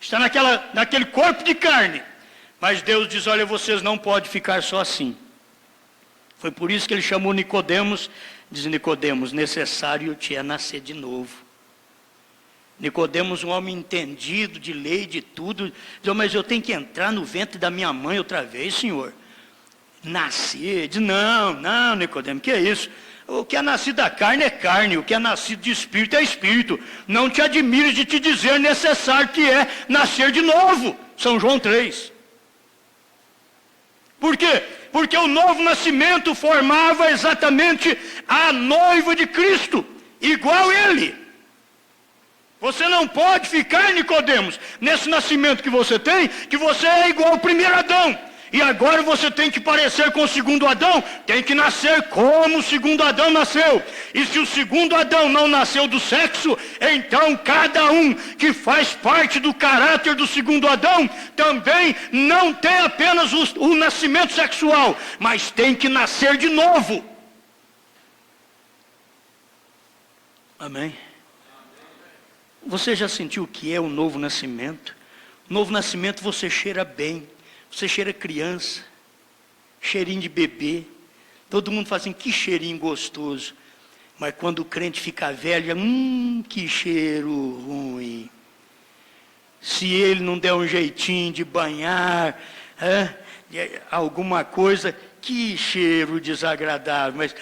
Está naquele corpo de carne. Mas Deus diz, olha, vocês não podem ficar só assim. Foi por isso que ele chamou Nicodemos, diz Nicodemos, necessário te é nascer de novo. Nicodemos, um homem entendido de lei, de tudo, diz, mas eu tenho que entrar no ventre da minha mãe outra vez, Senhor. Nascer, diz, não, Nicodemos, que é isso? O que é nascido da carne é carne, o que é nascido de espírito é espírito. Não te admires de te dizer necessário que é nascer de novo. São João 3. Por quê? Porque o novo nascimento formava exatamente a noiva de Cristo, igual ele. Você não pode ficar, Nicodemos, nesse nascimento que você tem, que você é igual ao primeiro Adão. E agora você tem que parecer com o segundo Adão, tem que nascer como o segundo Adão nasceu. E se o segundo Adão não nasceu do sexo, então cada um que faz parte do caráter do segundo Adão, também não tem apenas o nascimento sexual, mas tem que nascer de novo. Amém? Você já sentiu o que é o novo nascimento? O novo nascimento você cheira bem. Você cheira criança, cheirinho de bebê. Todo mundo fala assim, que cheirinho gostoso. Mas quando o crente fica velho, que cheiro ruim. Se ele não der um jeitinho de banhar, alguma coisa, que cheiro desagradável. Mas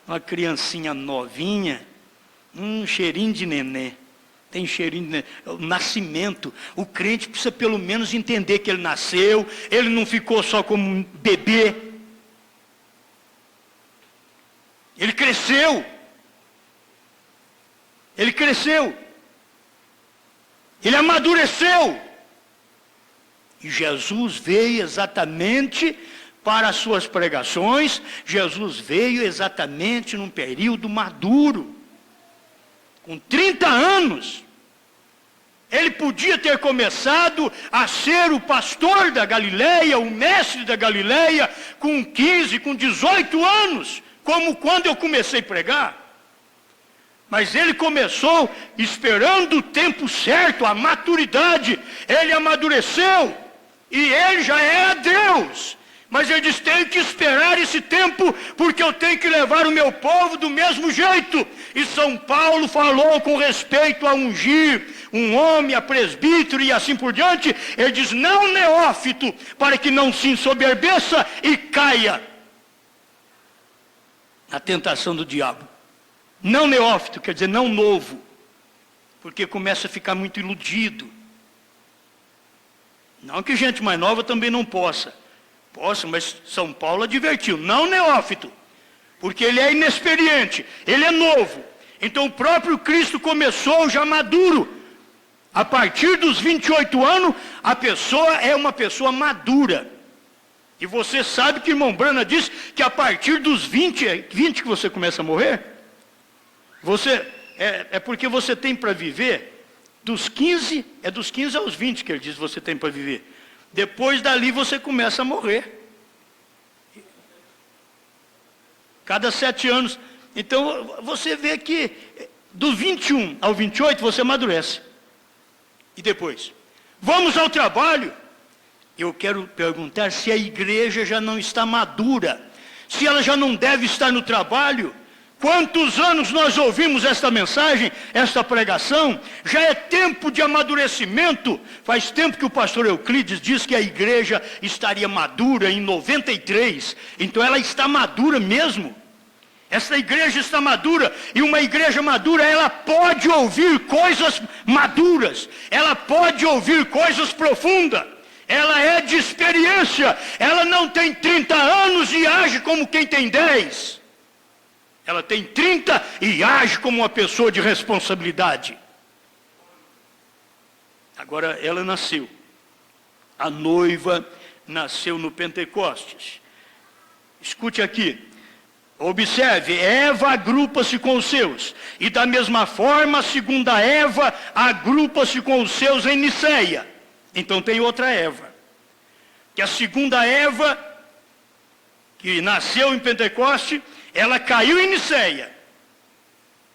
uma criancinha novinha, cheirinho de neném. Tem cheirinho, né? O nascimento. O crente precisa pelo menos entender que ele nasceu, ele não ficou só como um bebê. Ele cresceu. Ele cresceu. Ele amadureceu. E Jesus veio exatamente para as suas pregações, Jesus veio exatamente num período maduro. Com 30 anos, ele podia ter começado a ser o pastor da Galileia, o mestre da Galileia, com 15, com 18 anos, como quando eu comecei a pregar. Mas ele começou esperando o tempo certo, a maturidade, ele amadureceu, e ele já era Deus. Mas ele disse, tenho que esperar esse tempo, porque eu tenho que levar o meu povo do mesmo jeito. E São Paulo falou com respeito a ungir um homem, a presbítero e assim por diante. Ele diz, não neófito, para que não se ensoberbeça e caia na tentação do diabo. Não neófito, quer dizer, não novo, porque começa a ficar muito iludido. Não que gente mais nova também não possa. Posso, mas São Paulo advertiu, não neófito, porque ele é inexperiente, ele é novo. Então o próprio Cristo começou já maduro. A partir dos 28 anos, a pessoa é uma pessoa madura. E você sabe que o irmão Brana diz que a partir dos 20 que você começa a morrer. É porque você tem para viver, dos 15 aos 20 que ele diz que você tem para viver. Depois dali você começa a morrer. Cada 7 anos. Então você vê que do 21 ao 28 você amadurece. E depois? Vamos ao trabalho. Eu quero perguntar se a igreja já não está madura. Se ela já não deve estar no trabalho. Quantos anos nós ouvimos esta mensagem, esta pregação? Já é tempo de amadurecimento. Faz tempo que o pastor Euclides diz que a igreja estaria madura em 93. Então ela está madura mesmo. Esta igreja está madura. E uma igreja madura, ela pode ouvir coisas maduras. Ela pode ouvir coisas profundas. Ela é de experiência. Ela não tem 30 anos e age como quem tem 10. Ela tem 30 e age como uma pessoa de responsabilidade. Agora ela nasceu. A noiva nasceu no Pentecostes. Escute aqui. Observe, Eva agrupa-se com os seus. E da mesma forma, a segunda Eva agrupa-se com os seus em Niceia. Então tem outra Eva. Que a segunda Eva, que nasceu em Pentecoste, ela caiu em Niceia.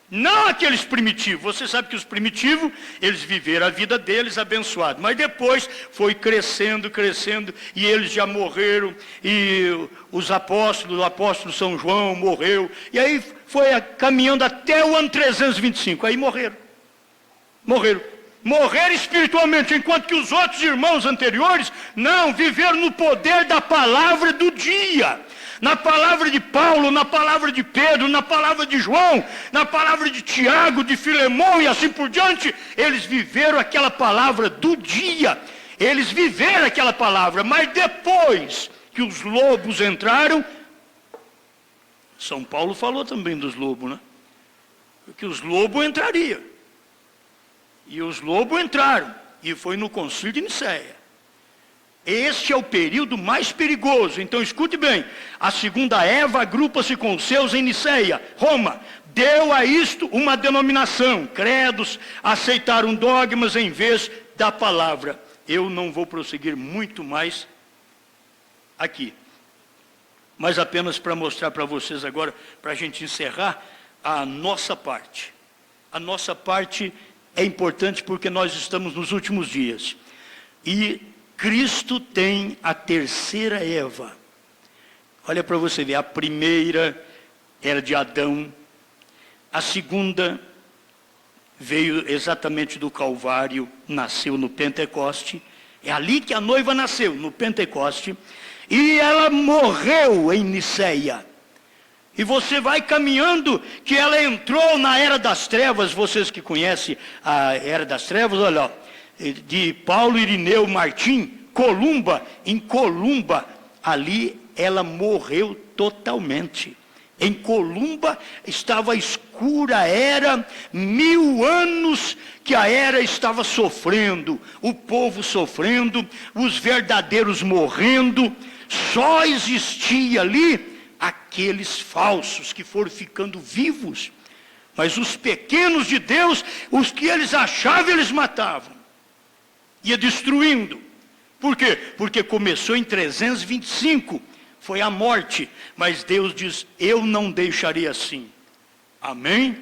Não aqueles primitivos. Você sabe que os primitivos, eles viveram a vida deles abençoados. Mas depois foi crescendo, e eles já morreram. E os apóstolos, o apóstolo São João morreu. E aí foi caminhando até o ano 325. Aí morreram. Morreram espiritualmente, enquanto que os outros irmãos anteriores, não, viveram no poder da palavra do dia. Na palavra de Paulo, na palavra de Pedro, na palavra de João, na palavra de Tiago, de Filemão e assim por diante, eles viveram aquela palavra do dia, eles viveram aquela palavra, mas depois que os lobos entraram. São Paulo falou também dos lobos, né? Que os lobos entrariam. E os lobos entraram. E foi no concílio de Nicéia. Este é o período mais perigoso. Então escute bem. A segunda Eva agrupa-se com os seus em Nicéia, Roma. Deu a isto uma denominação. Credos aceitaram dogmas em vez da palavra. Eu não vou prosseguir muito mais aqui. Mas apenas para mostrar para vocês agora, para a gente encerrar, a nossa parte. A nossa parte é importante porque nós estamos nos últimos dias. E Cristo tem a terceira Eva. Olha para você ver, a primeira era de Adão. A segunda veio exatamente do Calvário, nasceu no Pentecoste. É ali que a noiva nasceu, no Pentecoste. E ela morreu em Nicéia. E você vai caminhando, que ela entrou na Era das Trevas. Vocês que conhecem a Era das Trevas, olha, de Paulo Irineu Martim, Columba, em Columba, ali ela morreu totalmente. Em Columba estava escura, era 1000 anos que a era estava sofrendo, o povo sofrendo, os verdadeiros morrendo. Só existia ali aqueles falsos que foram ficando vivos. Mas os pequenos de Deus, os que eles achavam, eles matavam. Ia destruindo. Por quê? Porque começou em 325. Foi a morte, mas Deus diz, eu não deixarei assim. Amém?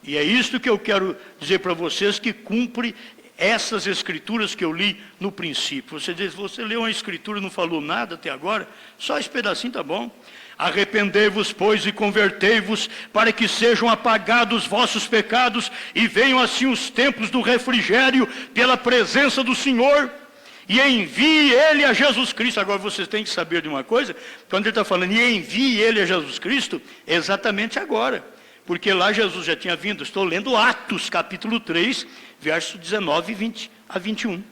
E é isso que eu quero dizer para vocês, que cumpre essas escrituras que eu li no princípio. Você diz, você leu uma escritura e não falou nada até agora? Só esse pedacinho tá bom. Arrependei-vos, pois, e convertei-vos, para que sejam apagados vossos pecados, e venham assim os tempos do refrigério, pela presença do Senhor, e envie ele a Jesus Cristo. Agora vocês têm que saber de uma coisa, quando ele está falando, e envie ele a Jesus Cristo, exatamente agora, porque lá Jesus já tinha vindo. Estou lendo Atos, capítulo 3, verso 19 e 20 a 21.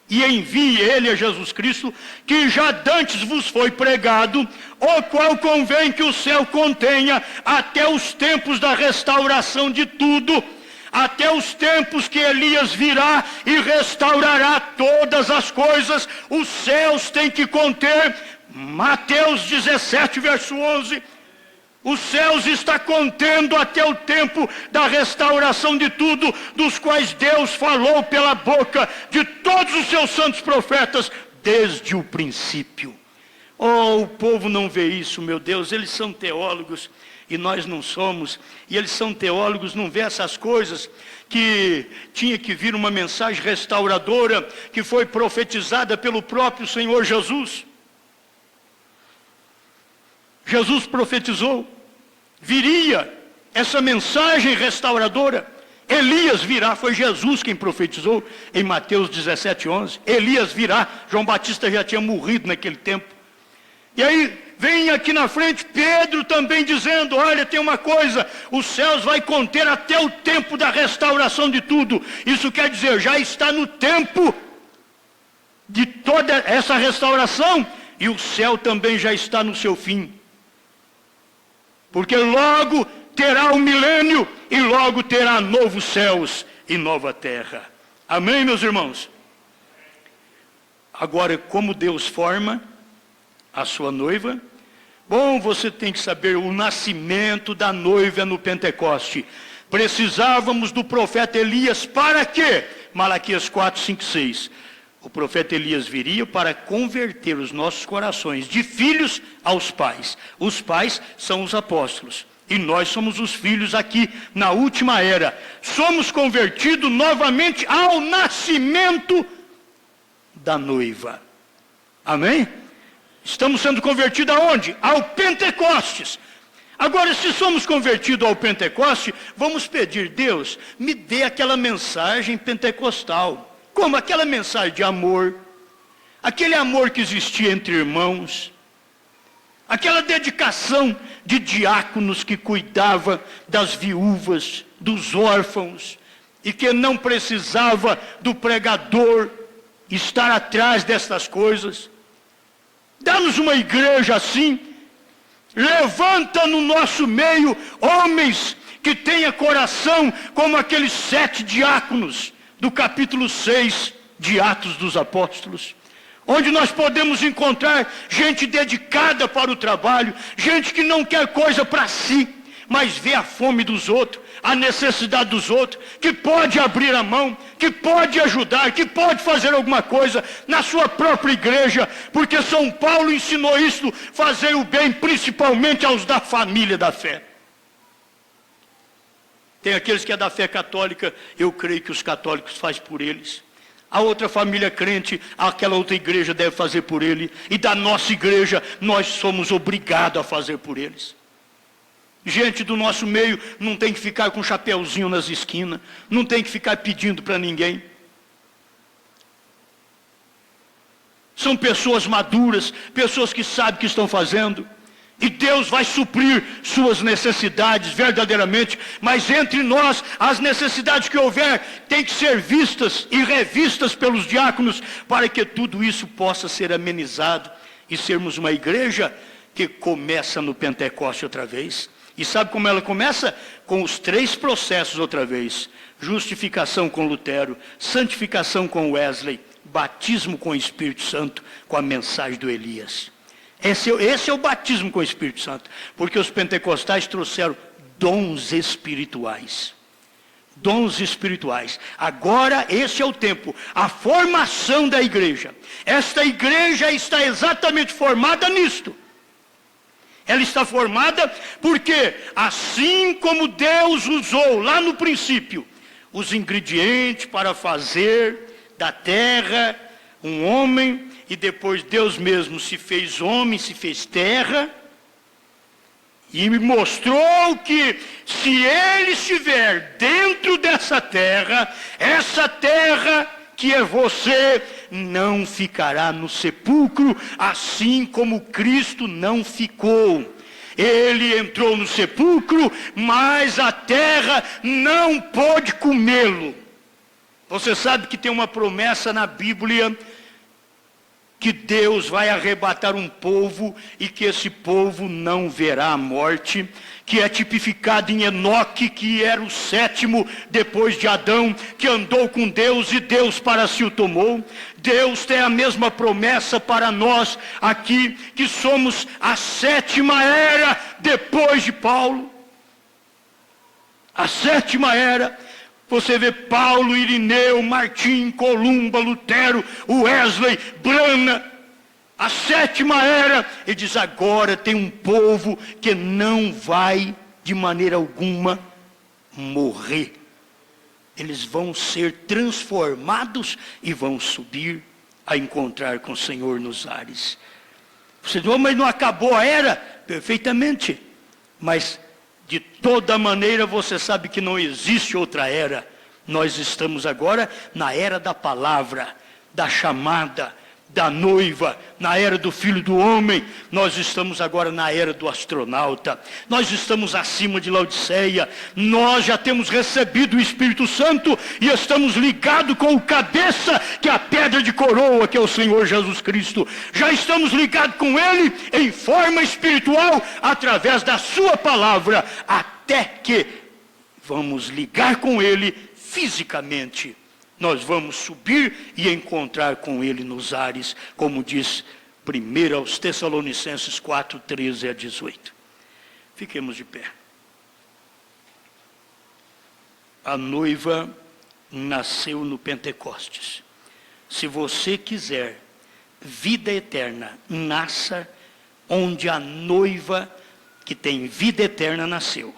E envie ele a Jesus Cristo, que já dantes vos foi pregado, o qual convém que o céu contenha até os tempos da restauração de tudo, até os tempos que Elias virá e restaurará todas as coisas. Os céus têm que conter. Mateus 17, verso 11. Os céus está contendo até o tempo da restauração de tudo, dos quais Deus falou pela boca de todos os seus santos profetas, desde o princípio. Oh, o povo não vê isso, meu Deus. Eles são teólogos e nós não somos. E eles são teólogos, não vê essas coisas, que tinha que vir uma mensagem restauradora, que foi profetizada pelo próprio Senhor Jesus. Jesus profetizou, viria essa mensagem restauradora. Elias virá, foi Jesus quem profetizou em Mateus 17, 11. Elias virá, João Batista já tinha morrido naquele tempo. E aí vem aqui na frente Pedro também dizendo, olha, tem uma coisa, os céus vai conter até o tempo da restauração de tudo. Isso quer dizer, já está no tempo de toda essa restauração, e o céu também já está no seu fim. Porque logo terá o milênio, e logo terá novos céus e nova terra. Amém, meus irmãos? Agora, como Deus forma a sua noiva? Bom, você tem que saber o nascimento da noiva no Pentecoste. Precisávamos do profeta Elias para quê? Malaquias 4, 5, 6. O profeta Elias viria para converter os nossos corações de filhos aos pais. Os pais são os apóstolos. E nós somos os filhos aqui na última era. Somos convertidos novamente ao nascimento da noiva. Amém? Estamos sendo convertidos aonde? Ao Pentecostes. Agora, se somos convertidos ao Pentecoste, vamos pedir, Deus, me dê aquela mensagem pentecostal. Como aquela mensagem de amor, aquele amor que existia entre irmãos, aquela dedicação de diáconos que cuidava das viúvas, dos órfãos, e que não precisava do pregador estar atrás destas coisas. Dá-nos uma igreja assim. Levanta no nosso meio homens que tenha coração como aqueles 7 diáconos do capítulo 6 de Atos dos Apóstolos, onde nós podemos encontrar gente dedicada para o trabalho, gente que não quer coisa para si, mas vê a fome dos outros, a necessidade dos outros, que pode abrir a mão, que pode ajudar, que pode fazer alguma coisa na sua própria igreja, porque São Paulo ensinou isso, fazer o bem principalmente aos da família da fé. Tem aqueles que é da fé católica, eu creio que os católicos fazem por eles. A outra família crente, aquela outra igreja deve fazer por ele. E da nossa igreja, nós somos obrigados a fazer por eles. Gente do nosso meio não tem que ficar com um chapeuzinho nas esquinas. Não tem que ficar pedindo para ninguém. São pessoas maduras, pessoas que sabem o que estão fazendo. E Deus vai suprir suas necessidades verdadeiramente, mas entre nós, as necessidades que houver, tem que ser vistas e revistas pelos diáconos, para que tudo isso possa ser amenizado, e sermos uma igreja que começa no Pentecoste outra vez. E sabe como ela começa? Com os 3 processos outra vez: justificação com Lutero, santificação com Wesley, batismo com o Espírito Santo, com a mensagem do Elias. Esse é o batismo com o Espírito Santo, porque os pentecostais trouxeram dons espirituais. Dons espirituais. Agora esse é o tempo, a formação da igreja. Esta igreja está exatamente formada nisto. Ela está formada porque, assim como Deus usou lá no princípio os ingredientes para fazer da terra um homem, e depois Deus mesmo se fez homem, se fez terra, e me mostrou que se Ele estiver dentro dessa terra, essa terra que é você, não ficará no sepulcro, assim como Cristo não ficou. Ele entrou no sepulcro, mas a terra não pôde comê-lo. Você sabe que tem uma promessa na Bíblia, que Deus vai arrebatar um povo e que esse povo não verá a morte, que é tipificado em Enoque, que era o 7º depois de Adão, que andou com Deus e Deus para si o tomou. Deus tem a mesma promessa para nós aqui, que somos a 7ª era depois de Paulo. A 7ª era. Você vê Paulo, Irineu, Martim, Columba, Lutero, Wesley, Brana, a 7ª era. Ele diz: agora tem um povo que não vai de maneira alguma morrer. Eles vão ser transformados e vão subir a encontrar com o Senhor nos ares. Você diz: mas não acabou a era? Perfeitamente. Mas de toda maneira, você sabe que não existe outra era. Nós estamos agora na era da palavra, da chamada, da noiva, na era do Filho do Homem. Nós estamos agora na era do astronauta. Nós estamos acima de Laodiceia. Nós já temos recebido o Espírito Santo e estamos ligados com o cabeça, que é a pedra de coroa, que é o Senhor Jesus Cristo. Já estamos ligados com Ele em forma espiritual, através da sua palavra, até que vamos ligar com Ele fisicamente. Nós vamos subir e encontrar com Ele nos ares, como diz 1 aos Tessalonicenses 4, 13 a 18. Fiquemos de pé. A noiva nasceu no Pentecostes. Se você quiser vida eterna, nasça onde a noiva que tem vida eterna nasceu.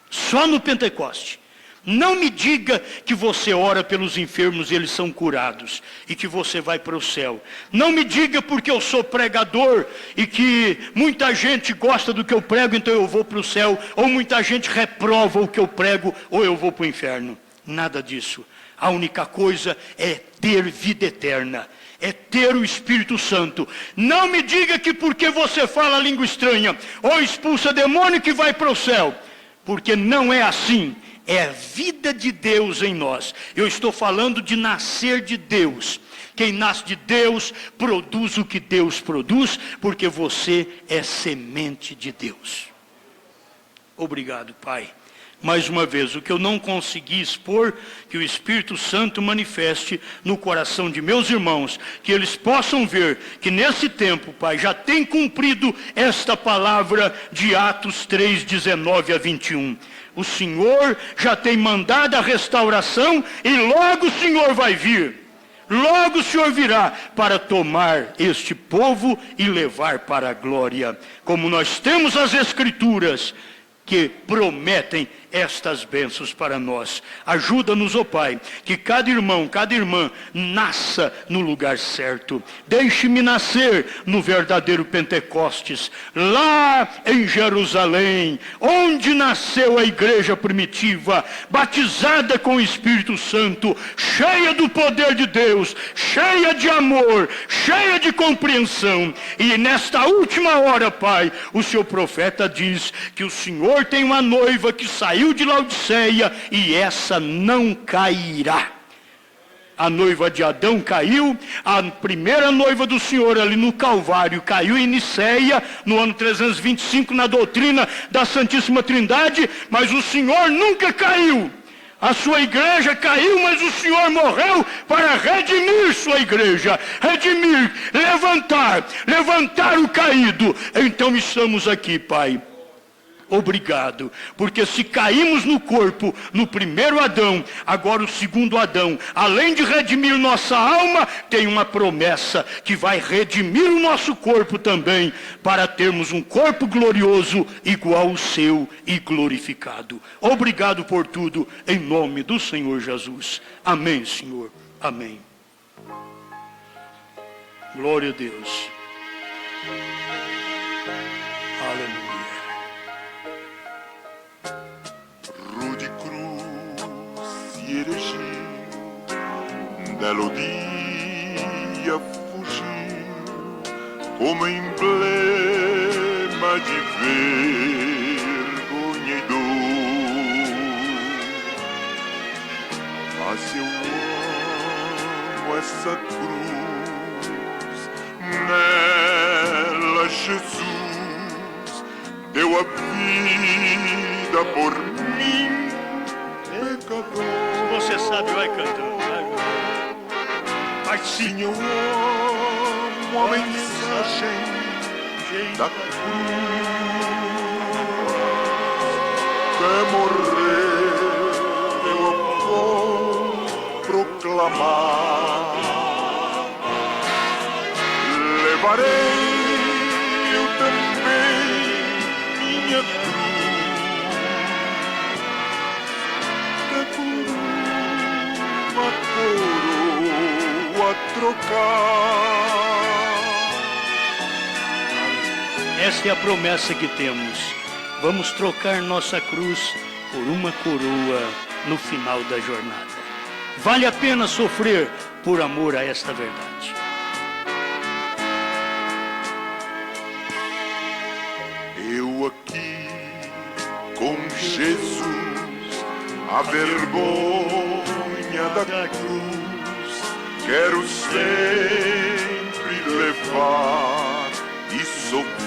Só no Pentecoste. Não me diga que você ora pelos enfermos e eles são curados, e que você vai para o céu. Não me diga porque eu sou pregador, e que muita gente gosta do que eu prego, então eu vou para o céu, ou muita gente reprova o que eu prego, ou eu vou para o inferno. Nada disso. A única coisa é ter vida eterna, é ter o Espírito Santo. Não me diga que porque você fala língua estranha, ou expulsa demônio, que vai para o céu, porque não é assim. é a vida de Deus em nós. Eu estou falando de nascer de Deus. Quem nasce de Deus produz o que Deus produz, porque você é semente de Deus. Obrigado, Pai. Mais uma vez, o que eu não consegui expor, que o Espírito Santo manifeste no coração de meus irmãos, que eles possam ver que nesse tempo, Pai, já tem cumprido esta palavra de Atos 3, 19 a 21. O Senhor já tem mandado a restauração e logo o Senhor vai vir. Logo o Senhor virá para tomar este povo e levar para a glória. Como nós temos as Escrituras que prometem estas bênçãos para nós. Ajuda-nos, ó Pai, que cada irmão, cada irmã nasça no lugar certo. Deixe-me nascer no verdadeiro Pentecostes, lá em Jerusalém, onde nasceu a igreja primitiva, batizada com o Espírito Santo, cheia do poder de Deus, cheia de amor, cheia de compreensão. E nesta última hora, Pai, o seu profeta diz que o Senhor tem uma noiva que saiu de Laodiceia e essa não cairá. A noiva de Adão caiu, a primeira noiva do Senhor ali no Calvário caiu em Niceia, no ano 325, na doutrina da Santíssima Trindade, mas o Senhor nunca caiu. A sua igreja caiu, mas o Senhor morreu para redimir sua igreja, redimir, levantar o caído. Então estamos aqui, Pai. Obrigado, porque se caímos no corpo, no primeiro Adão, agora o segundo Adão, além de redimir nossa alma, tem uma promessa que vai redimir o nosso corpo também, para termos um corpo glorioso, igual ao seu e glorificado. Obrigado por tudo, em nome do Senhor Jesus. Amém, Senhor. Amém. Glória a Deus. Aleluia. Rude cruz e erigir, melodia fugir, como emblema de vergonha e dor. Mas eu amo essa cruz, nela Jesus deu a vida por mim, pecador. Você sabe, vai cantando. Sim, eu amo a mensagem da cruz. Até morrer eu vou proclamar. Levarei eu também minha cruz, que por uma coroa trocar. Esta é a promessa que temos. Vamos trocar nossa cruz por uma coroa no final da jornada. Vale a pena sofrer por amor a esta verdade. Eu aqui com Jesus, a vergonha da cruz, quero sempre levar e sofrer.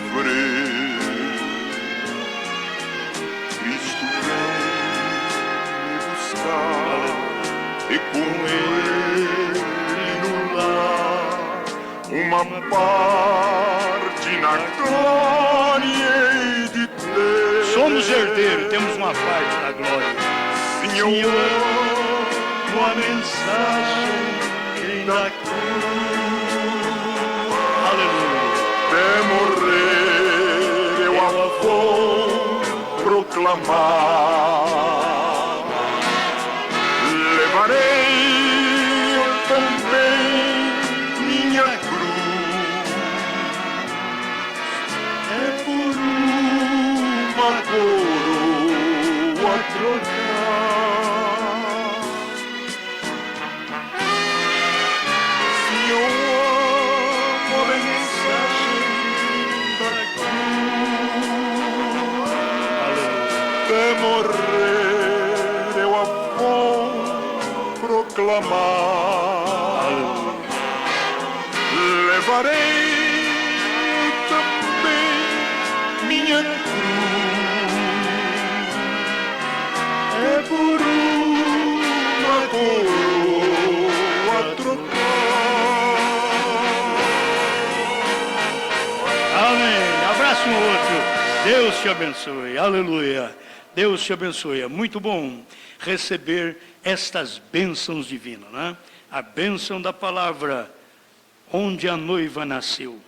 Cristo vem me buscar e com Ele no lar uma parte na glória de Deus. Somos herdeiros, temos uma parte da glória. Sim, eu amo a mensagem da cruz. Aleluia. Até morrer eu a vou proclamar. Levarei eu também minha cruz. É por uma coroa trocar. Se eu amo a mensagem da cruz, até morrer clamar. Levarei também minha cruz, é por uma coroa trocar. Amém. Abraça um outro. Deus te abençoe. Aleluia. Deus te abençoe. É muito bom receber estas bênçãos divinas, né? A bênção da palavra, onde a noiva nasceu.